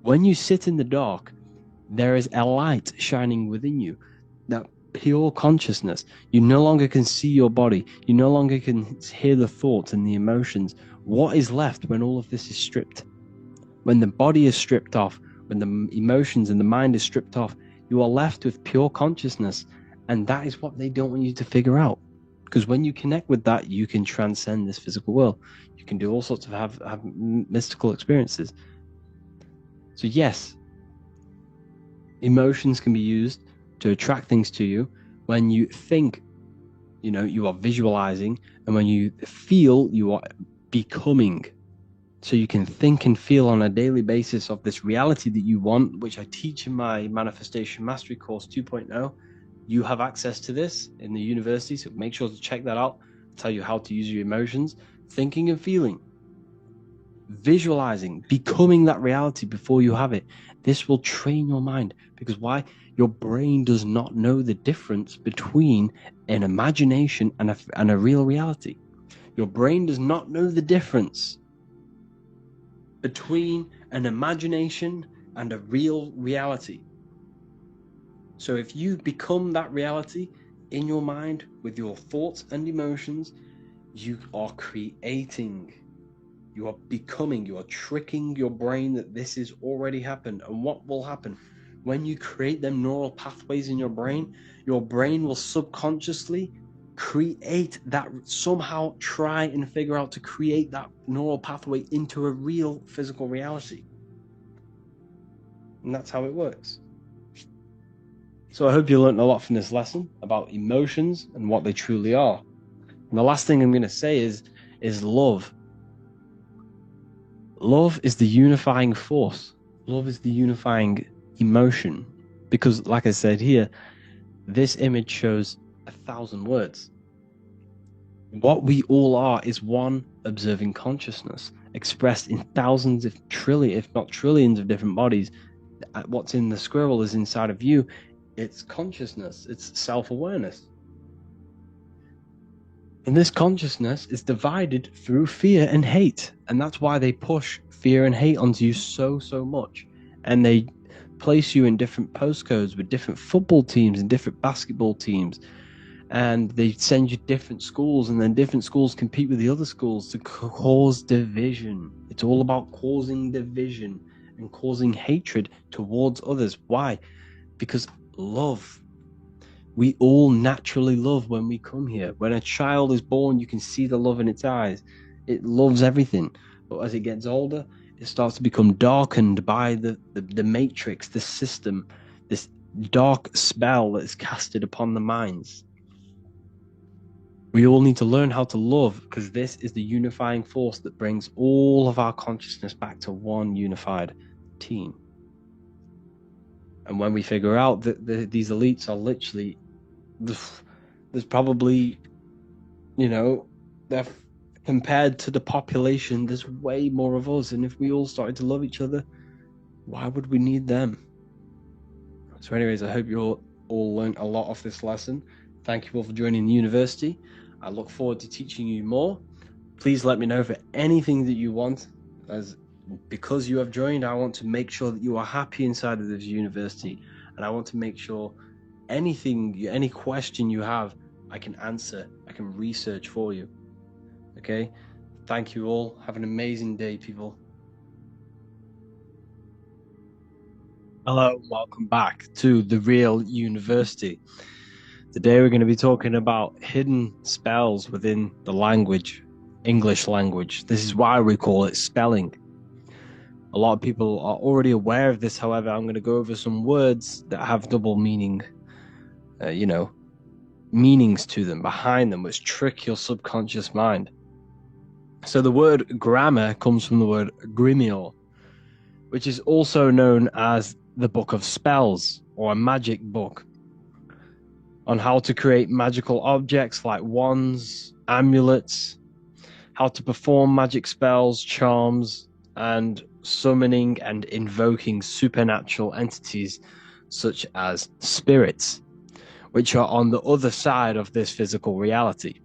When you sit in the dark, there is a light shining within you, that pure consciousness. You no longer can see your body. You no longer can hear the thoughts and the emotions. What is left when all of this is stripped? When the body is stripped off, when the emotions and the mind is stripped off, you are left with pure consciousness. And that is what they don't want you to figure out. Because when you connect with that, you can transcend this physical world. You can do all sorts of have mystical experiences. So yes, emotions can be used to attract things to you. When you think, you are visualizing, and when you feel, you are becoming. So you can think and feel on a daily basis of this reality that you want, which I teach in my Manifestation Mastery course 2.0. You have access to this in the university, so make sure to check that out. I'll tell you how to use your emotions, thinking and feeling, visualizing, becoming that reality before you have it. This will train your mind, because why? Your brain does not know the difference between an imagination and a real reality. Your brain does not know the difference between an imagination and a real reality. So if you become that reality in your mind with your thoughts and emotions, you are creating, you are becoming, you are tricking your brain that this has already happened. And what will happen? When you create them neural pathways in your brain will subconsciously create that, somehow try and figure out to create that neural pathway into a real physical reality. And that's how it works. So I hope you learned a lot from this lesson about emotions and what they truly are. And the last thing I'm going to say is love. Love is the unifying force. Love is the unifying emotion. Because, like I said here, this image shows 1,000 words. What we all are is one observing consciousness expressed in thousands, if not trillions, of different bodies. What's in the squirrel is inside of you. It's consciousness, it's self-awareness. And this consciousness is divided through fear and hate. And that's why they push fear and hate onto you so much. And they place you in different postcodes with different football teams and different basketball teams. And they send you different schools, and then different schools compete with the other schools to cause division. It's all about causing division and causing hatred towards others. Why? Because love. We all naturally love when we come here. When a child is born, you can see the love in its eyes. It loves everything. But as it gets older, it starts to become darkened by the matrix, the system, this dark spell that is casted upon the minds. We all need to learn how to love, because this is the unifying force that brings all of our consciousness back to one unified team. And when we figure out that these elites are literally, there's probably, they're compared to the population, there's way more of us. And if we all started to love each other, why would we need them? So anyways, I hope you all learned a lot off this lesson. Thank you all for joining the university. I look forward to teaching you more. Please let me know for anything that you want, as because you have joined, I want to make sure that you are happy inside of this university, and I want to make sure any question you have, I can answer, I can research for you. Okay? Thank you all. Have an amazing day, people. Hello, welcome back to the real university. Today we're going to be talking about hidden spells within the language, English language. This is why we call it spelling. A lot of people are already aware of this. However, I'm going to go over some words that have double meaning, meanings to them, behind them, which trick your subconscious mind. So the word grammar comes from the word grimoire, which is also known as the book of spells, or a magic book, on how to create magical objects like wands, amulets, how to perform magic spells, charms, and summoning and invoking supernatural entities such as spirits, which are on the other side of this physical reality.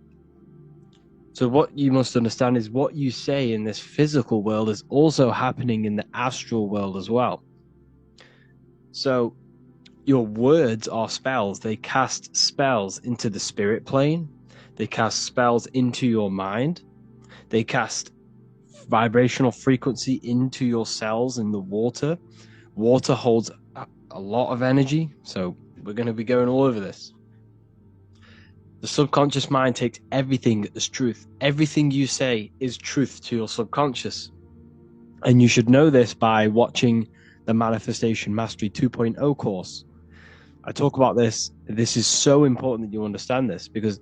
So what you must understand is what you say in this physical world is also happening in the astral world as well. So your words are spells. They cast spells into the spirit plane. They cast spells into your mind. They cast vibrational frequency into your cells in the water. Water holds a lot of energy, so we're going to be going all over this. The subconscious mind takes everything as truth. Everything you say is truth to your subconscious. And you should know this by watching the Manifestation Mastery 2.0 course. I talk about this. This is so important that you understand this, because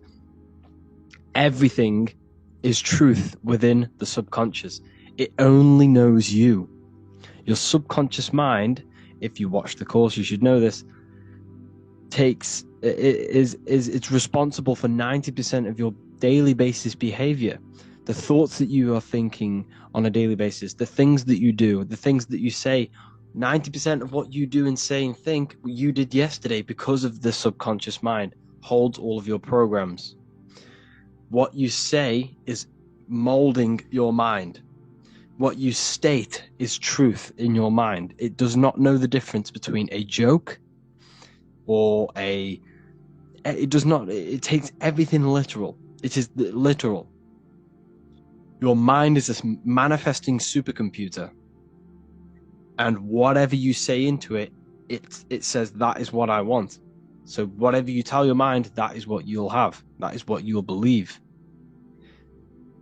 everything is truth within the subconscious. It only knows you. Your subconscious mind, if you watch the course, you should know this, it's responsible for 90% of your daily basis behavior. The thoughts that you are thinking on a daily basis, the things that you do, the things that you say, 90% of what you do and say and think you did yesterday, because of the subconscious mind holds all of your programs. What you say is molding your mind. What you state is truth in your mind. It does not know the difference between a joke or it takes everything literal. It is literal. Your mind is a manifesting supercomputer. And whatever you say into it, it says that is what I want. So whatever you tell your mind, that is what you'll have. That is what you'll believe.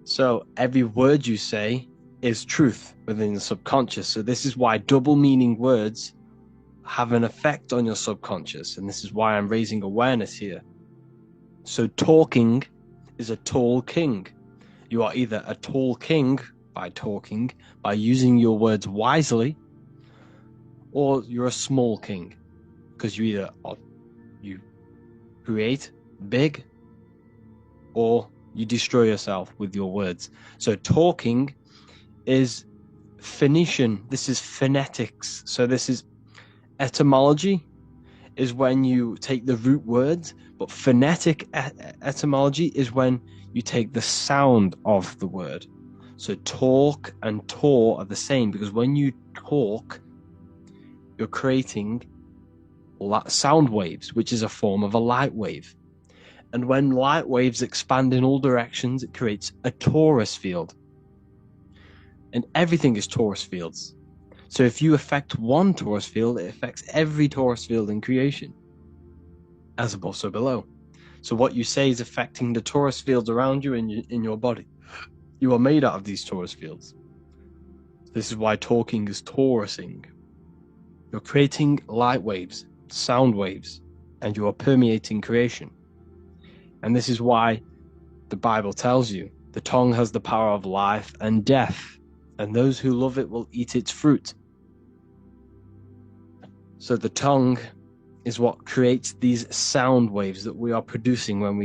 So every word you say is truth within the subconscious. So this is why double meaning words have an effect on your subconscious. And this is why I'm raising awareness here. So talking is a tall king. You are either a tall king by talking, by using your words wisely, or you're a small king, because you create big or you destroy yourself with your words. So talking is Phoenician. This is phonetics. So this is etymology, is when you take the root words, but phonetic etymology is when you take the sound of the word. So talk and taw are the same, because when you talk, you're creating sound waves, which is a form of a light wave. And when light waves expand in all directions, it creates a torus field. And everything is torus fields. So if you affect one torus field, it affects every torus field in creation, as above, so below. So what you say is affecting the torus fields around you in your body. You are made out of these torus fields. This is why talking is torusing. You're creating light waves, sound waves, and you are permeating creation. And this is why the Bible tells you the tongue has the power of life and death, and those who love it will eat its fruit. So the tongue is what creates these sound waves that we are producing when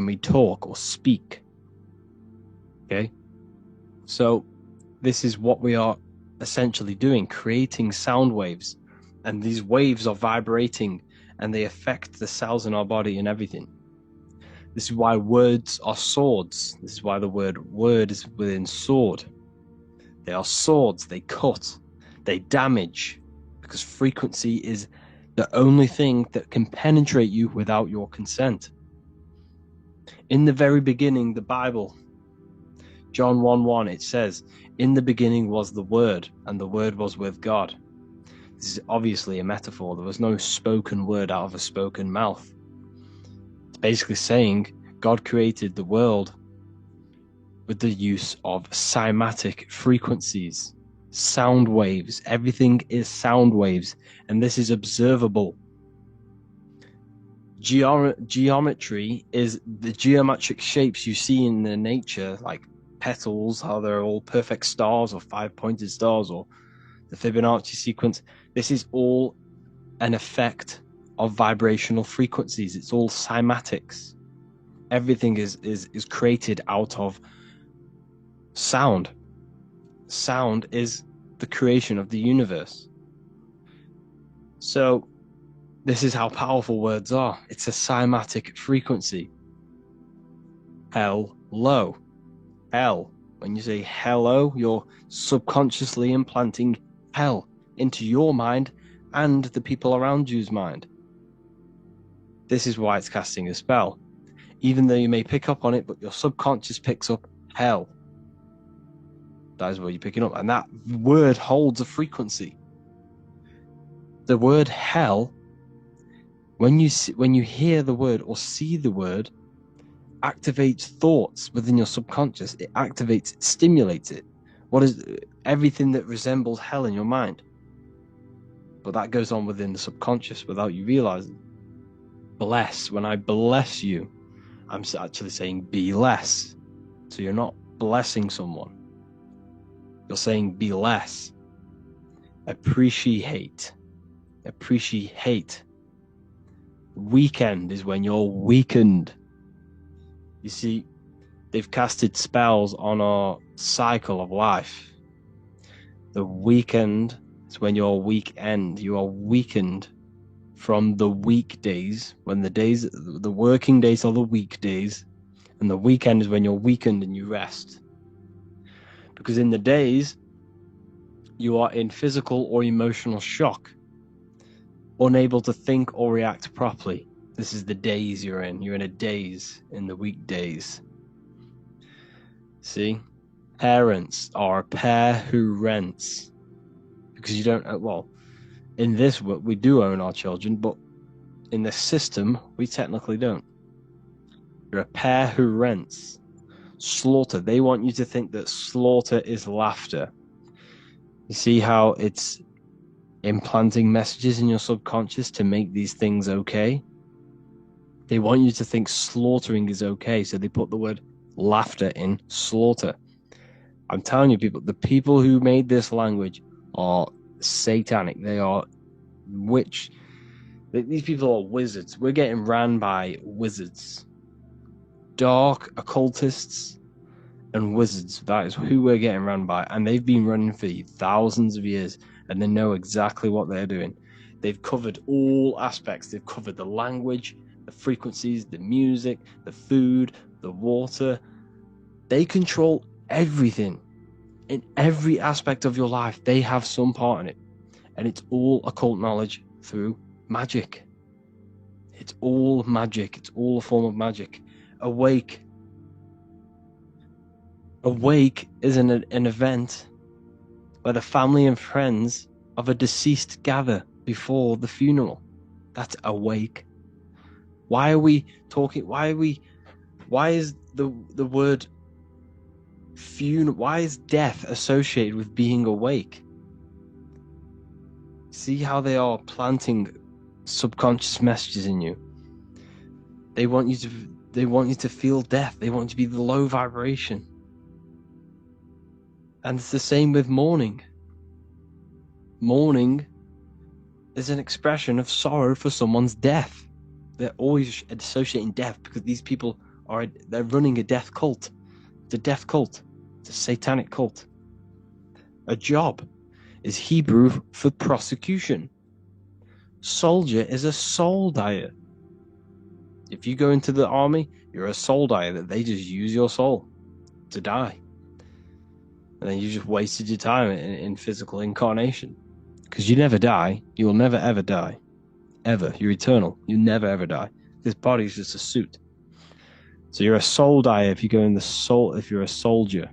we talk or speak. Okay? So this is what we are essentially doing, creating sound waves. And these waves are vibrating and they affect the cells in our body and everything. This is why words are swords. This is why the word word is within sword. They are swords, they cut, they damage, because frequency is the only thing that can penetrate you without your consent. In the very beginning, the Bible, John 1:1, it says, "In the beginning was the Word, and the Word was with God." This is obviously a metaphor. There was no spoken word out of a spoken mouth. It's basically saying God created the world with the use of cymatic frequencies, sound waves. Everything is sound waves, and this is observable. Geometry is the geometric shapes you see in the nature, like petals, how they're all perfect stars or five-pointed stars, or the Fibonacci sequence. This is all an effect of vibrational frequencies. It's all cymatics. Everything is created out of sound. Sound is the creation of the universe. So this is how powerful words are. It's a cymatic frequency. Hello. Hell. When you say hello, you're subconsciously implanting hell into your mind and the people around you's mind. This is why it's casting a spell. Even though you may pick up on it, but your subconscious picks up hell. That is what you're picking up. And that word holds a frequency. The word hell, when you hear the word or see the word, activates thoughts within your subconscious. It activates, it stimulates it. What is everything that resembles hell in your mind? But that goes on within the subconscious without you realizing. Bless. When I bless you, I'm actually saying be less. So you're not blessing someone. You're saying be less. Appreciate. Appreciate. Weekend is when you're weakened. You see, they've casted spells on our cycle of life. The weekend is when you're weekend. You are weakened from the weekdays, when the working days are the weekdays, and the weekend is when you're weakened and you rest. Because in the days, you are in physical or emotional shock, unable to think or react properly. This is the days you're in. You're in a daze in the weekdays. See? Parents are a pair who rents. Because you don't, well, in this, we do own our children, but in the system, we technically don't. You're a pair who rents. Slaughter. They want you to think that slaughter is laughter. You see how it's implanting messages in your subconscious to make these things okay? They want you to think slaughtering is okay, so they put the word laughter in slaughter. I'm telling you, people, the people who made this language are satanic. They are witch. These people are wizards. We're getting ran by wizards, dark occultists, and wizards. That is who we're getting ran by, and they've been running for thousands of years, and they know exactly what they're doing. They've covered all aspects. They've covered the language, the frequencies, the music, the food, the water. They control everything. In every aspect of your life, they have some part in it, and it's all occult knowledge through magic. It's all magic. It's all a form of magic. Awake is an event where the family and friends of a deceased gather before the funeral. That's awake. Why are we talking? Why is the word funeral? Why is death associated with being awake? See how they are planting subconscious messages in you. They want you to feel death. They want you to be the low vibration. And it's the same with mourning. Mourning is an expression of sorrow for someone's death. They're always associating death because these people they're running a death cult. It's a death cult. It's a satanic cult. A job is Hebrew for prosecution. Soldier is a soul dyer. If you go into the army, you're a soul dyer. That they just use your soul to die. And then you just wasted your time in physical incarnation. Because you never die. You will never ever die. Ever. You're eternal. You never ever die. This body is just a suit. So you're a soul dyer if you go in the soul, if you're a soldier.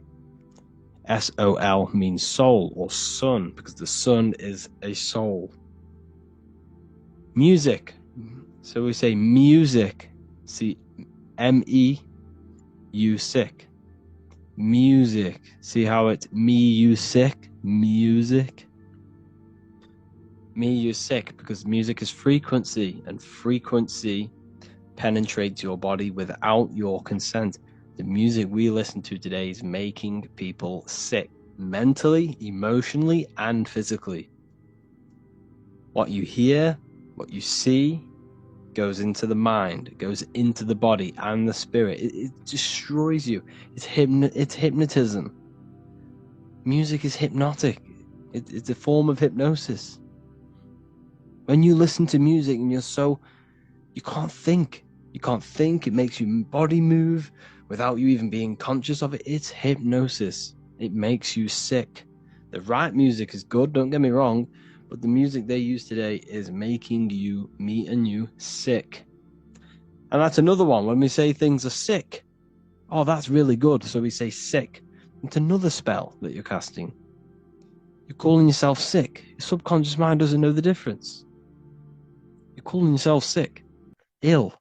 S-O-L means soul or sun, because the sun is a soul. Music. So we say music. See, M-E-U-sick. Music. See how it's me, you, sick? Music. Me, you, sick, because music is frequency, and frequency penetrates your body without your consent. The music we listen to today is making people sick, mentally, emotionally, and physically. What you hear, what you see, goes into the mind, it goes into the body and the spirit. It destroys you. It's hypnotism. Music is hypnotic. It's a form of hypnosis. When you listen to music and you can't think. You can't think. It makes your body move without you even being conscious of it. It's hypnosis. It makes you sick. The right music is good, don't get me wrong, but the music they use today is making you, me and you, sick. And that's another one. When we say things are sick, oh, that's really good. So we say sick. It's another spell that you're casting. You're calling yourself sick. Your subconscious mind doesn't know the difference. You're calling yourself sick, ill.